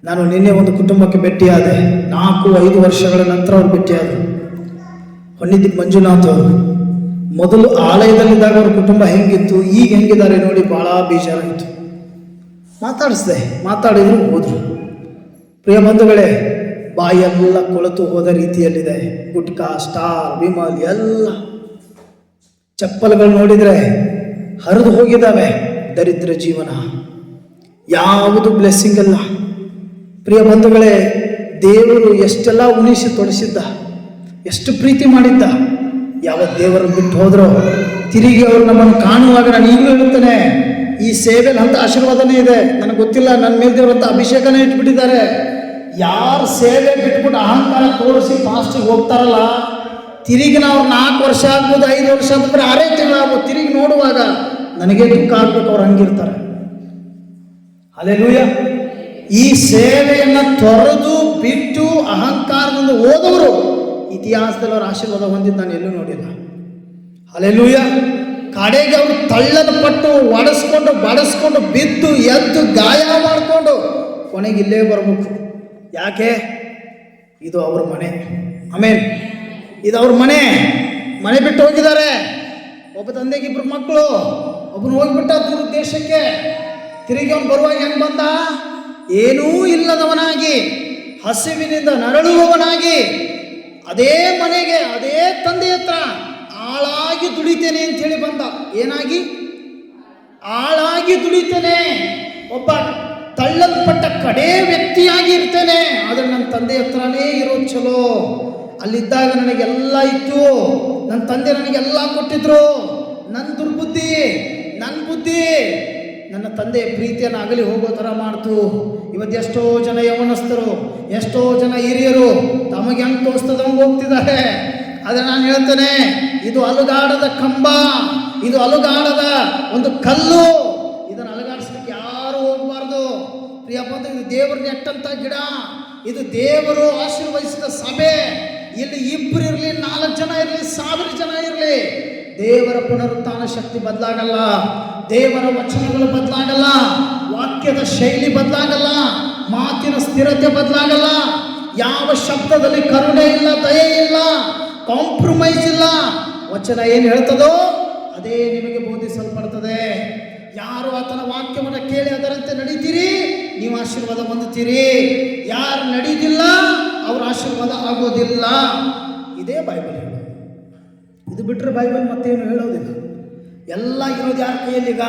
ನಾನು ನಿನ್ನೆ ಒಂದು ಕುಟುಂಬಕ್ಕೆ ಭೇಟಿಯಾದೆ. 4-5 ವರ್ಷಗಳ ನಂತರ ಅವ್ರು ಭೇಟಿಯಾದರು. ಹೊನ್ನಿದ್ದಿ ಮಂಜುನಾಥ್ ಅವರು. ಮೊದಲು ಆಲಯದಲ್ಲಿದ್ದಾಗ ಅವ್ರ ಕುಟುಂಬ ಹೆಂಗಿತ್ತು, ಈಗ ಹೆಂಗಿದ್ದಾರೆ ನೋಡಿ, ಭಾಳ ಬೇಜಾರಾಯಿತು. ಮಾತಾಡಿದ್ರು ಹೋದರು. ಪ್ರಿಯ ಬಂಧುಗಳೇ, ಬಾಯೆಲ್ಲ ಕೊಳೆತು ಹೋದ ರೀತಿಯಲ್ಲಿದೆ. ಗುಟ್ಕಾ, ಸ್ಟಾರ್, ವಿಮಲ್ ಎಲ್ಲ ಚಪ್ಪಲ್ಗಳು ನೋಡಿದರೆ ಹರಿದು ಹೋಗಿದ್ದಾವೆ. ದರಿದ್ರ ಜೀವನ, ಯಾವುದು ಬ್ಲೆಸ್ಸಿಂಗ್ ಅಲ್ಲ. ಪ್ರಿಯ ಬಂಧುಗಳೇ, ದೇವರು ಎಷ್ಟೆಲ್ಲ ಉಣಿಸಿ ತೊಡಸಿದ್ದ, ಎಷ್ಟು ಪ್ರೀತಿ ಮಾಡಿದ್ದ. ಯಾವ ದೇವರನ್ನು ಬಿಟ್ಟು ಹೋದ್ರೋ ತಿರುಗಿ ಅವರು ನಮ್ಮನ್ನು ಕಾಣುವಾಗ ನಾನು ಈಗಲೂ ಹೇಳ್ತೇನೆ, ಈ ಸೇವೆಯಲ್ಲಿ ಅಂತ ಆಶೀರ್ವಾದನೇ ಇದೆ. ನನಗೆ ಗೊತ್ತಿಲ್ಲ, ನನ್ನ ಮೇಲೆ ದೇವರಂತ ಅಭಿಷೇಕನೇ ಇಟ್ಬಿಟ್ಟಿದ್ದಾರೆ. ಯಾರು ಸೇವೆ ಬಿಟ್ಬಿಟ್ಟು ಅಹಂಕಾರ ತೋರಿಸಿ ಫಾಸ್ಟಿಗೆ ಹೋಗ್ತಾರಲ್ಲ, ತಿರುಗಿ ನಾವು 4 ವರ್ಷ ಆಗ್ಬೋದು, 5 ವರ್ಷ ಅಂತಂದ್ರೆ 6 ತಿಂಗಳಾಗ್ಬೋದು, ತಿರುಗಿ ನೋಡುವಾಗ ನನಗೆ ದುಃಖ ಆಗ್ಬೇಕು. ಅವ್ರು ಹಂಗಿರ್ತಾರೆ. ಹಲ್ಲೆಲೂಯಾ. ಈ ಸೇವೆಯನ್ನು ತೊರೆದು ಬಿಟ್ಟು ಅಹಂಕಾರದಿಂದ ಹೋದವರು ಇತಿಹಾಸದಲ್ಲಿ ಅವ್ರ ಆಶೀರ್ವಾದ ಹೊಂದಿದ್ದು ನಾನು ಎಲ್ಲೂ ನೋಡಿಲ್ಲ. ಹಲ್ಲೆಲೂಯಾ. ಕಡೆಗೆ ಅವರು ತಳ್ಳಲ್ಪಟ್ಟು ಬಡಿಸ್ಕೊಂಡು ಬಿದ್ದು ಎದ್ದು ಗಾಯ ಮಾಡಿಕೊಂಡು ಕೊನೆಗೆ ಇಲ್ಲೇ ಬರಬೇಕು. ಯಾಕೆ? ಇದು ಅವ್ರ ಮನೆ. ಆಮೇಲೆ ಇದು ಅವ್ರ ಮನೆ ಬಿಟ್ಟು ಹೋಗಿದ್ದಾರೆ. ಒಬ್ಬ ತಂದೆಗೆ 2 ಮಕ್ಕಳು. ಒಬ್ಬನು ಹೋಗಿಬಿಟ್ಟ ದೂರ ದೇಶಕ್ಕೆ. ತಿರುಗಿ ಅವನು ಬರುವಾಗ ಹೆಂಗೆ ಬಂದ? ಏನೂ ಇಲ್ಲದವನಾಗಿ, ಹಸಿವಿನಿಂದ ನರಳುವವನಾಗಿ, ಅದೇ ಮನೆಗೆ, ಅದೇ ತಂದೆ ಹತ್ರ ಆಳಾಗಿ ದುಡಿತೇನೆ ಅಂತೇಳಿ ಬಂದ. ಏನಾಗಿ? ಆಳಾಗಿ ದುಡಿತೇನೆ, ಒಬ್ಬ ತಳ್ಳಲ್ಪಟ್ಟ ಕಡೆ ವ್ಯಕ್ತಿಯಾಗಿ ಇರ್ತೇನೆ, ಆದರೆ ನನ್ನ ತಂದೆ ಹತ್ರನೇ ಇರೋದು ಚಲೋ. ಅಲ್ಲಿದ್ದಾಗ ನನಗೆಲ್ಲ ಇತ್ತು, ನನ್ನ ತಂದೆ ನನಗೆಲ್ಲ ಕೊಟ್ಟಿದ್ರು. ನನ್ನ ದುರ್ಬುದ್ಧಿ, ನನ್ನ ಬುದ್ಧಿ ನನ್ನ ತಂದೆಯ ಪ್ರೀತಿಯನ್ನು ಅಗಲಿ ಹೋಗೋ ಥರ ಮಾಡ್ತು. ಇವತ್ತು ಎಷ್ಟೋ ಜನ ಯೌವನಸ್ಥರು, ಎಷ್ಟೋ ಜನ ಹಿರಿಯರು ತಮಗೆ ಹೆಂಗೆ ತೋರಿಸ್ತದಂಗೆ ಹೋಗ್ತಿದ್ದಾರೆ. ಆದರೆ ನಾನು ಹೇಳ್ತೇನೆ, ಇದು ಅಲುಗಾಡದ ಕಂಬ, ಇದು ಅಲುಗಾಡದ ಒಂದು ಕಲ್ಲು. ಇದನ್ನು ಅಲುಗಾಡಿಸ್ಲಿಕ್ಕೆ ಯಾರು ಹೋಗಬಾರ್ದು. ಪ್ರಿಯ ಬಂಧು, ಇದು ದೇವರು ನೆಟ್ಟಂಥ ಗಿಡ, ಇದು ದೇವರು ಆಶೀರ್ವದಿಸಿದ ಸಭೆ. ಇಲ್ಲಿ 2 ಇರಲಿ, 4 ಜನ ಇರಲಿ, 1000 ಜನ ಇರಲಿ, ದೇವರ ಪುನರುತ್ಥಾನ ಶಕ್ತಿ ಬದಲಾಗಲ್ಲ. ದೇವರ ವಚನಗಳು ಬದಲಾಗಲ್ಲ. ವಾಕ್ಯದ ಶೈಲಿ ಬದಲಾಗಲ್ಲ. ಮಾತಿನ ಸ್ಥಿರತೆ ಬದಲಾಗಲ್ಲ. ಯಾವ ಶಬ್ದದಲ್ಲಿ ಕರುಣೆ ಇಲ್ಲ, ದಯೆ ಇಲ್ಲ, ಕಾಂಪ್ರಮೈಸ್ ಇಲ್ಲ. ವಚನ ಏನು ಹೇಳ್ತದೋ ಅದೇ ನಿಮಗೆ ಬೋಧಿಸಲ್ಪಡ್ತದೆ. ಯಾರು ಆತನ ವಾಕ್ಯವನ್ನು ಕೇಳಿ ಅದರಂತೆ ನಡೀತೀರಿ, ನೀವು ಆಶೀರ್ವಾದ ಹೊಂದುತ್ತೀರಿ. ಯಾರು ನಡೀದಿಲ್ಲ ಅವ್ರ ಆಶೀರ್ವಾದ ಆಗೋದಿಲ್ಲ. ಇದೇ ಬೈಬಲ್ ಹೇಳೋದು. ಇದು ಬಿಟ್ಟರೆ ಬೈಬಲ್ ಮತ್ತೇನು ಹೇಳೋದಿಲ್ಲ. ಎಲ್ಲ ಇರೋದು ಯಾರ ಕೈಯಲ್ಲಿಗ?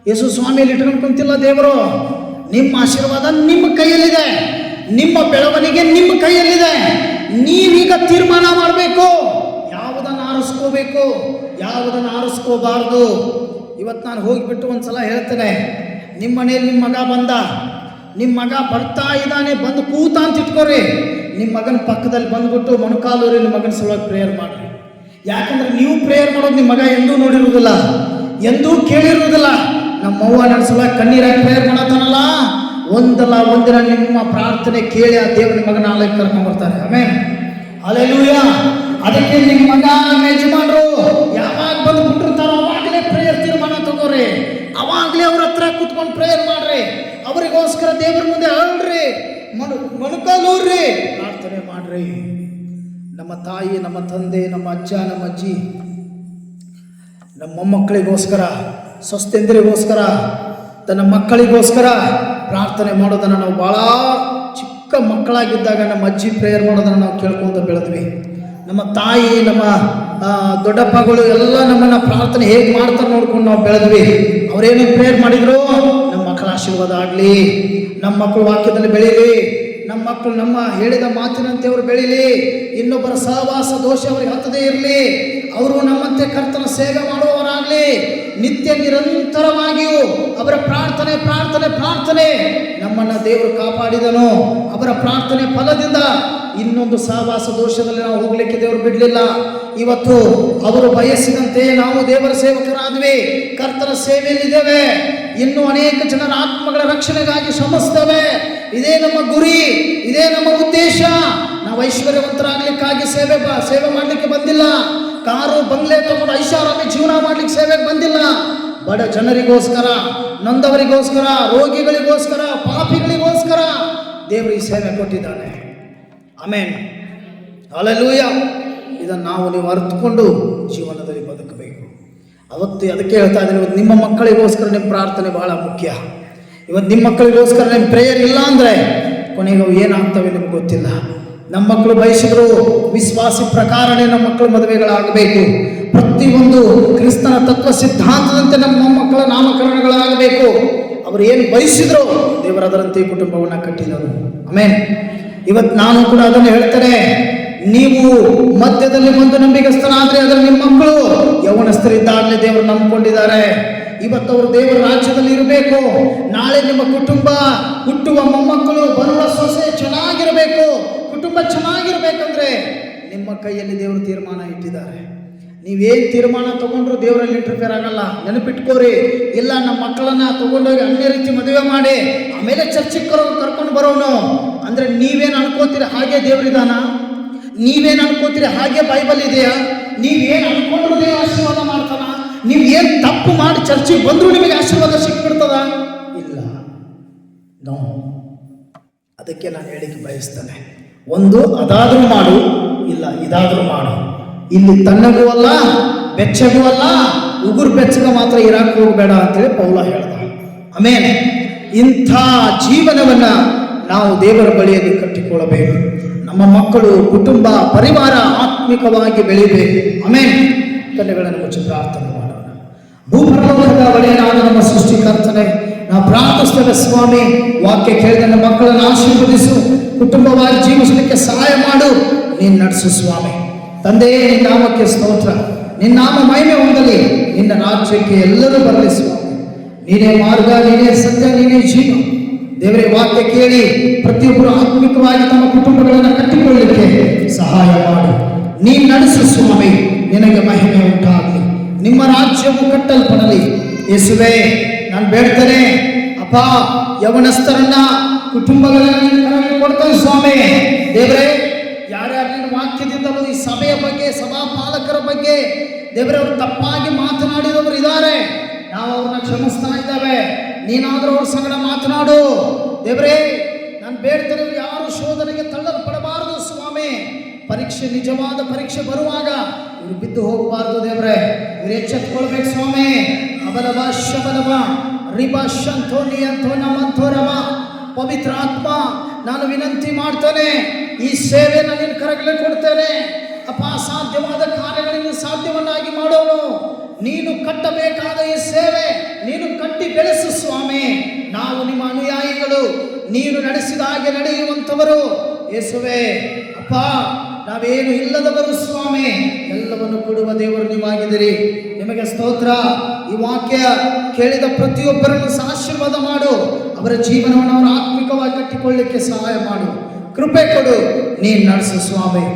ಯೇಸು ಸ್ವಾಮಿಯಲ್ಲಿ ಇಟ್ಕೊಂಡು ಕುಂತಿಲ್ಲ ದೇವರು. ನಿಮ್ಮ ಆಶೀರ್ವಾದ ನಿಮ್ಮ ಕೈಯಲ್ಲಿದೆ, ನಿಮ್ಮ ಬೆಳವಣಿಗೆ ನಿಮ್ಮ ಕೈಯಲ್ಲಿದೆ. ನೀವೀಗ ತೀರ್ಮಾನ ಮಾಡಬೇಕು, ಯಾವುದನ್ನು ಆರಿಸ್ಕೋಬೇಕು, ಯಾವುದನ್ನು ಆರಿಸ್ಕೋಬಾರ್ದು. ಇವತ್ತು ನಾನು ಹೋಗಿಬಿಟ್ಟು ಒಂದ್ಸಲ ಹೇಳ್ತೇನೆ, ನಿಮ್ಮ ಮನೆಯಲ್ಲಿ ನಿಮ್ಮ ಮಗ ಬಂದ, ನಿಮ್ಮ ಮಗ ಬರ್ತಾ ಇದ್ದಾನೆ, ಬಂದು ಕೂತ ಅಂತ ಇಟ್ಕೋರಿ. ನಿಮ್ಮ ಮಗನ ಪಕ್ಕದಲ್ಲಿ ಬಂದ್ಬಿಟ್ಟು ಮೊಣಕಾಲೂರಿ ನಿಮ್ಮ ಮಗನ ಸಲುವಾಗಿ ಪ್ರೇಯರ್ ಮಾಡಿರಿ. ಯಾಕಂದ್ರೆ ನೀವು ಪ್ರೇಯರ್ ಮಾಡೋದು ನಿಮ್ಮ ಮಗ ಎಂದೂ ನೋಡಿರುವುದಿಲ್ಲ, ಎಂದೂ ಕೇಳಿರುವುದಿಲ್ಲ. ನಮ್ಮವ್ವ ನನ್ನ ಸಲುವಾಗಿ ಕಣ್ಣೀರಾಗಿ ಪ್ರೇಯರ್ ಮಾಡತ್ತಾನಲ್ಲ, ಒಂದಲ್ಲ ಒಂದಿನ ನಿಮ್ಮ ಪ್ರಾರ್ಥನೆ ಕೇಳಿ ಆ ದೇವರ ಮಗನ ಆಲಯಕ್ಕೆ ಕರ್ಕೊಂಡ್ಬರ್ತಾರೆ. ಆಮೇಲೆ ಹಲ್ಲೆಲೂಯಾ. ಅದಕ್ಕೆ ನಿಮ್ಮ ಮಗ ಯಜಮಾನರು ಯಾವಾಗ ಬಂದು ಬಿಟ್ಟಿರ್ತಾರೋ ಅವಾಗಲೇ ಪ್ರೇಯರ್ ತೀರ್ಮಾನ ತಗೋರಿ. ಅವಾಗಲೇ ಅವ್ರ ಹತ್ರ ಕೂತ್ಕೊಂಡು ಪ್ರೇಯರ್ ಮಾಡ್ರಿ. ಅವರಿಗೋಸ್ಕರ ದೇವರ ಮುಂದೆ ಅಳ್ರಿ, ಮೊಣಕಾಲೂರ್ರಿ, ಪ್ರಾರ್ಥನೆ ಮಾಡ್ರಿ. ನಮ್ಮ ತಾಯಿ, ನಮ್ಮ ತಂದೆ, ನಮ್ಮ ಅಜ್ಜ, ನಮ್ಮ ಅಜ್ಜಿ, ನಮ್ಮ ಮೊಮ್ಮಕ್ಕಳಿಗೋಸ್ಕರ, ಸ್ವಸ್ಥೆಂದರಿಗೋಸ್ಕರ, ತನ್ನ ಮಕ್ಕಳಿಗೋಸ್ಕರ ಪ್ರಾರ್ಥನೆ ಮಾಡೋದನ್ನು ನಾವು ಭಾಳ ಚಿಕ್ಕ ಮಕ್ಕಳಾಗಿದ್ದಾಗ ನಮ್ಮ ಅಜ್ಜಿ ಪ್ರೇಯರ್ ಮಾಡೋದನ್ನು ನಾವು ಕೇಳ್ಕೊಂತ ಬೆಳೆದ್ವಿ. ನಮ್ಮ ತಾಯಿ, ನಮ್ಮ ದೊಡ್ಡಪ್ಪಗಳು ಎಲ್ಲ ನಮ್ಮನ್ನು ಪ್ರಾರ್ಥನೆ ಹೇಗೆ ಮಾಡ್ತಾರೆ ನೋಡ್ಕೊಂಡು ನಾವು ಬೆಳೆದ್ವಿ. ಅವರೇನು ಪ್ರೇಯರ್ ಮಾಡಿದ್ರು, ನಮ್ಮ ಮಕ್ಕಳ ಆಶೀರ್ವಾದ ಆಗಲಿ, ನಮ್ಮ ಮಕ್ಕಳು ವಾಕ್ಯದಲ್ಲಿ ಬೆಳೀಲಿ, ನಮ್ಮ ಮಕ್ಕಳು ನಮ್ಮ ಹೇಳಿದ ಮಾತಿನಂತೆ ಅವರು ಬೆಳೀಲಿ, ಇನ್ನೊಬ್ಬರ ಸಹವಾಸ ದೋಷ ಅವರಿಗೆ ಹತ್ತದೇ ಇರಲಿ, ಅವರು ನಮ್ಮಂತೆ ಕರ್ತನ ಸೇವೆ ಮಾಡುವವರಾಗಲಿ. ನಿತ್ಯ ನಿರಂತರವಾಗಿಯೂ ಅವರ ಪ್ರಾರ್ಥನೆ ಪ್ರಾರ್ಥನೆ ಪ್ರಾರ್ಥನೆ ನಮ್ಮನ್ನು ದೇವರು ಕಾಪಾಡಿದನು. ಅವರ ಪ್ರಾರ್ಥನೆ ಫಲದಿಂದ ಇನ್ನೊಂದು ಸಹವಾಸ ದೋಷದಲ್ಲಿ ನಾವು ಹೋಗ್ಲಿಕ್ಕೆ ದೇವರು ಬಿಡಲಿಲ್ಲ. ಇವತ್ತು ಅವರು ಬಯಸಿದಂತೆ ನಾವು ದೇವರ ಸೇವಕರಾದ್ವಿ, ಕರ್ತನ ಸೇವೆಯಲ್ಲಿದ್ದೇವೆ. ಇನ್ನೂ ಅನೇಕ ಜನರ ಆತ್ಮಗಳ ರಕ್ಷಣೆಗಾಗಿ ಶ್ರಮಿಸ್ತೇವೆ. ಇದೇ ನಮ್ಮ ಗುರಿ, ಇದೇ ನಮ್ಮ ಉದ್ದೇಶ. ನಾವು ಐಶ್ವರ್ಯವಂತರಾಗ್ಲಿಕ್ಕಾಗಿ ಸೇವೆ ಮಾಡಲಿಕ್ಕೆ ಬಂದಿಲ್ಲ. ಕಾರು ಬಂಗ್ಲೆ ತಗೊಂಡು ಐಷಾರಾಮಿ ಜೀವನ ಮಾಡ್ಲಿಕ್ಕೆ ಸೇವೆಗೆ ಬಂದಿಲ್ಲ. ಬಡ ಜನರಿಗೋಸ್ಕರ, ನೊಂದವರಿಗೋಸ್ಕರ, ರೋಗಿಗಳಿಗೋಸ್ಕರ, ಪಾಪಿಗಳಿಗೋಸ್ಕರ ದೇವರು ಈ ಸೇವೆ ಕೊಟ್ಟಿದ್ದಾನೆ. Amen, hallelujah. ಇದನ್ನು ನಾವು ನೀವು ಅರ್ಥಕೊಂಡು ಜೀವನದಲ್ಲಿ ಬದುಕಬೇಕು. ಅವತ್ತು ಅದಕ್ಕೆ ಹೇಳ್ತಾ ಇದ್ದೀನಿ, ಇವತ್ತು ನಿಮ್ಮ ಮಕ್ಕಳಿಗೋಸ್ಕರ ನಿಮ್ಮ ಪ್ರಾರ್ಥನೆ ಬಹಳ ಮುಖ್ಯ. ಇವತ್ತು ನಿಮ್ಮ ಮಕ್ಕಳಿಗೋಸ್ಕರ ನಿಮ್ಮ ಪ್ರೇಯರ್ ಇಲ್ಲ ಅಂದರೆ ಕೊನೆಗೆ ಅವು ಏನಾಗ್ತವೆ ನಿಮ್ಗೆ ಗೊತ್ತಿಲ್ಲ. ನಮ್ಮ ಮಕ್ಕಳು ಬಯಸಿದ್ರು ವಿಶ್ವಾಸಿ ಪ್ರಕಾರನೇ ನಮ್ಮ ಮಕ್ಕಳ ಮದುವೆಗಳಾಗಬೇಕು. ಪ್ರತಿಯೊಂದು ಕ್ರಿಸ್ತನ ತತ್ವ ಸಿದ್ಧಾಂತದಂತೆ ನಮ್ಮ ಮಕ್ಕಳ ನಾಮಕರಣಗಳಾಗಬೇಕು. ಅವರು ಏನು ಬಯಸಿದ್ರು ದೇವರು ಅದರಂತೆ ಕುಟುಂಬವನ್ನು ಕಟ್ಟಿದರು. ಆಮೇಲೆ ಇವತ್ತು ನಾನು ಕೂಡ ಅದನ್ನು ಹೇಳ್ತೇನೆ, ನೀವು ಮಧ್ಯದಲ್ಲಿ ಒಂದು ನಂಬಿಕಸ್ಥನಾದ್ರೆ ಅದರ ನಿಮ್ಮ ಮಕ್ಕಳು ಯೌವನಸ್ಥರಿದ್ದಾಗಲೇ ದೇವರು ನಂಬಿಕೊಂಡಿದ್ದಾರೆ. ಇವತ್ತು ಅವರು ದೇವರ ರಾಜ್ಯದಲ್ಲಿ ಇರಬೇಕು. ನಾಳೆ ನಿಮ್ಮ ಕುಟುಂಬ, ಹುಟ್ಟುವ ಮೊಮ್ಮಕ್ಕಳು, ಬರುವ ಸೊಸೆ ಚೆನ್ನಾಗಿರಬೇಕು. ಕುಟುಂಬ ಚೆನ್ನಾಗಿರ್ಬೇಕಂದ್ರೆ ನಿಮ್ಮ ಕೈಯಲ್ಲಿ ದೇವರು ತೀರ್ಮಾನ ಇಟ್ಟಿದ್ದಾರೆ. ನೀವೇನು ತೀರ್ಮಾನ ತಗೊಂಡ್ರು ದೇವರಲ್ಲಿ ಇಂಟರ್ಫಿಯರ್ ಆಗಲ್ಲ. ನೆನಪಿಟ್ಕೋರಿ. ಇಲ್ಲ ನಮ್ಮ ಮಕ್ಕಳನ್ನ ತಗೊಂಡೋಗಿ ಅನ್ಯ ರೀತಿ ಮದುವೆ ಮಾಡಿ ಆಮೇಲೆ ಚರ್ಚಿಗೆ ಕರ್ಕೊಂಡು ಬರೋನು ಅಂದ್ರೆ ನೀವೇನು ಅನ್ಕೋತೀರಿ ಹಾಗೆ ದೇವರಿದಾನ? ನೀವೇನು ಅನ್ಕೋತೀರಿ ಹಾಗೆ ಬೈಬಲ್ ಇದೆಯಾ? ನೀವೇನು ಅನ್ಕೊಂಡ್ರು ದೇವರು ಆಶೀರ್ವಾದ ಮಾಡ್ತಾನ? ನೀವು ಏನು ತಪ್ಪು ಮಾಡಿ ಚರ್ಚಿಗೆ ಬಂದರೂ ನಿಮಗೆ ಆಶೀರ್ವಾದ ಸಿಕ್ಬಿಡ್ತದ? ಇಲ್ಲ, ನೋ. ಅದಕ್ಕೆ ನಾನು ಹೇಳಿಕೆ ಬಯಸ್ತೇನೆ, ಒಂದು ಅದಾದರೂ ಮಾಡು, ಇಲ್ಲ ಇದಾದರೂ ಮಾಡು. ಇಲ್ಲಿ ತನ್ನಗೂ ಅಲ್ಲ, ಬೆಚ್ಚಗೂ ಅಲ್ಲ, ಉಗುರು ಬೆಚ್ಚಗ ಮಾತ್ರ ಇರಾಕ್ ಹೋಗಬೇಡ ಅಂತೇಳಿ ಪೌಲ ಹೇಳ್ದ. ಆಮೇಲೆ ಇಂಥ ಜೀವನವನ್ನ ನಾವು ದೇವರ ಬಳಿಯಲ್ಲಿ ಕಟ್ಟಿಕೊಳ್ಳಬೇಕು. ನಮ್ಮ ಮಕ್ಕಳು, ಕುಟುಂಬ, ಪರಿವಾರ ಆತ್ಮಿಕವಾಗಿ ಬೆಳಿಬೇಕು. ಆಮೇಲೆ ಕಣ್ಣುಗಳನ್ನು ಮುಚ್ಚಿ ಪ್ರಾರ್ಥನೆ ಮಾಡೋಣ. ಭೂಪರಲೋಕದ ಒಡೆಯನಾದ ನಮ್ಮ ಸೃಷ್ಟಿಕರ್ತನೆ, ನಾವು ಪ್ರಾರ್ಥಿಸ್ತೇವೆ ಸ್ವಾಮಿ, ವಾಕ್ಯ ಕೇಳಿದ ನನ್ನ ಮಕ್ಕಳನ್ನು ಆಶೀರ್ವದಿಸು, ಕುಟುಂಬವಾಗಿ ಜೀವಿಸಲಿಕ್ಕೆ ಸಹಾಯ ಮಾಡು, ನೀನು ನಡೆಸು ಸ್ವಾಮಿ. ತಂದೆಯೇ, ನಿನ್ನ ನಾಮಕ್ಕೆ ಸ್ತೋತ್ರ. ನಿನ್ನ ನಾಮ ಮಹಿಮೆ ಹೊಂದಲಿ, ನಿನ್ನ ರಾಜ್ಯಕ್ಕೆ ಎಲ್ಲರೂ ಬರಲಿ ಸ್ವಾಮಿ. ನೀನೇ ಮಾರ್ಗ, ನೀನೇ ಸತ್ಯ, ನೀನೇ ಜೀವ. ದೇವರೇ, ವಾಕ್ಯ ಕೇಳಿ ಪ್ರತಿಯೊಬ್ಬರು ಆತ್ಮಿಕವಾಗಿ ತಮ್ಮ ಕುಟುಂಬಗಳನ್ನು ಕಟ್ಟಿಕೊಳ್ಳಲಿಕ್ಕೆ ಸಹಾಯ ಮಾಡು. ನೀನು ನಡೆಸು ಸ್ವಾಮಿ, ನಿನಗೆ ಮಹಿಮೆ ಉಂಟಾಗಲಿ, ನಿಮ್ಮ ರಾಜ್ಯವು ಕಟ್ಟಲ್ಪಡಲಿ. ಯೇಸುವೇ, ನಾನು ಬೇಡ್ತೇನೆ ಅಪ್ಪ, ಯೌವನಸ್ಥರನ್ನ ಕುಟುಂಬಗಳನ್ನು ಕೊಡ್ತೇನೆ ಸ್ವಾಮಿ. ದೇವರೇ, ಯಾರ್ಯಾರು ನಿನ್ನ ವಾಕ್ಯದಿಂದಲೂ ಈ ಸಭೆಯ ಬಗ್ಗೆ, ಸಭಾ ಪಾಲಕರ ಬಗ್ಗೆ ದೇವರೇ ಅವರು ತಪ್ಪಾಗಿ ಮಾತನಾಡಿದವರು ಇದ್ದಾರೆ, ನಾವು ಅವ್ರನ್ನ ಕ್ಷಮಿಸ್ತಾ ಇದ್ದಾವೆ. ನೀನಾದರೂ ಅವ್ರ ಸಂಗಡ ಮಾತನಾಡು ದೇವರೇ. ನಾನು ಬೇಡ್ತೇನೆ, ಯಾರು ಶೋಧನೆಗೆ ತಳ್ಳಲ್ಪಡಬಾರದು ಸ್ವಾಮಿ. ಪರೀಕ್ಷೆ, ನಿಜವಾದ ಪರೀಕ್ಷೆ ಬರುವಾಗ ಇವರು ಬಿದ್ದು ಹೋಗಬಾರದು ದೇವರೇ. ಇವರು ಎಚ್ಚೆತ್ಕೊಳ್ಬೇಕು ಸ್ವಾಮಿ. ಅಬಲವ ಶಬಲವ ರಿಬಾಶಂಥೋನಿ ಅಂಥೋನ ಮಂಥೋರವ. ಪವಿತ್ರ ಆತ್ಮ, ನಾನು ವಿನಂತಿ ಮಾಡ್ತೇನೆ, ಈ ಸೇವೆಯನ್ನು ನಿನ್ನ ಕರಗಲೇ ಕೊಡ್ತೇನೆ ಅಪ್ಪ. ಅಸಾಧ್ಯವಾದ ಕಾರ್ಯಗಳನ್ನು ಸಾಧ್ಯವನ್ನಾಗಿ ಮಾಡೋನು. ನೀನು ಕಟ್ಟಬೇಕಾದ ಈ ಸೇವೆ ನೀನು ಕಟ್ಟಿ ಬೆಳೆಸು ಸ್ವಾಮಿ. ನಾವು ನಿಮ್ಮ ಅನುಯಾಯಿಗಳು, ನೀನು ನಡೆಸಿದ ಹಾಗೆ ನಡೆಯುವಂಥವರು ಯೇಸುವೇ. ಅಪ್ಪ, ನಾವೇನು ಇಲ್ಲದವರು ಸ್ವಾಮಿ, ಎಲ್ಲವನ್ನು ಕೊಡುವ ದೇವರು ನೀವಾಗಿದ್ದೀರಿ. ನಿಮಗೆ ಸ್ತೋತ್ರ. ಈ ವಾಕ್ಯ ಕೇಳಿದ ಪ್ರತಿಯೊಬ್ಬರನ್ನು ಆಶೀರ್ವಾದ ಮಾಡು. ಅವರ ಜೀವನವನ್ನು ಅವರು ಆತ್ಮಿಕವಾಗಿ ಕಟ್ಟಿಕೊಳ್ಳಲಿಕ್ಕೆ ಸಹಾಯ ಮಾಡು. ಕೃಪೆ ಕೊಡು, ನೀನು ನಡೆಸು ಸ್ವಾಮಿ.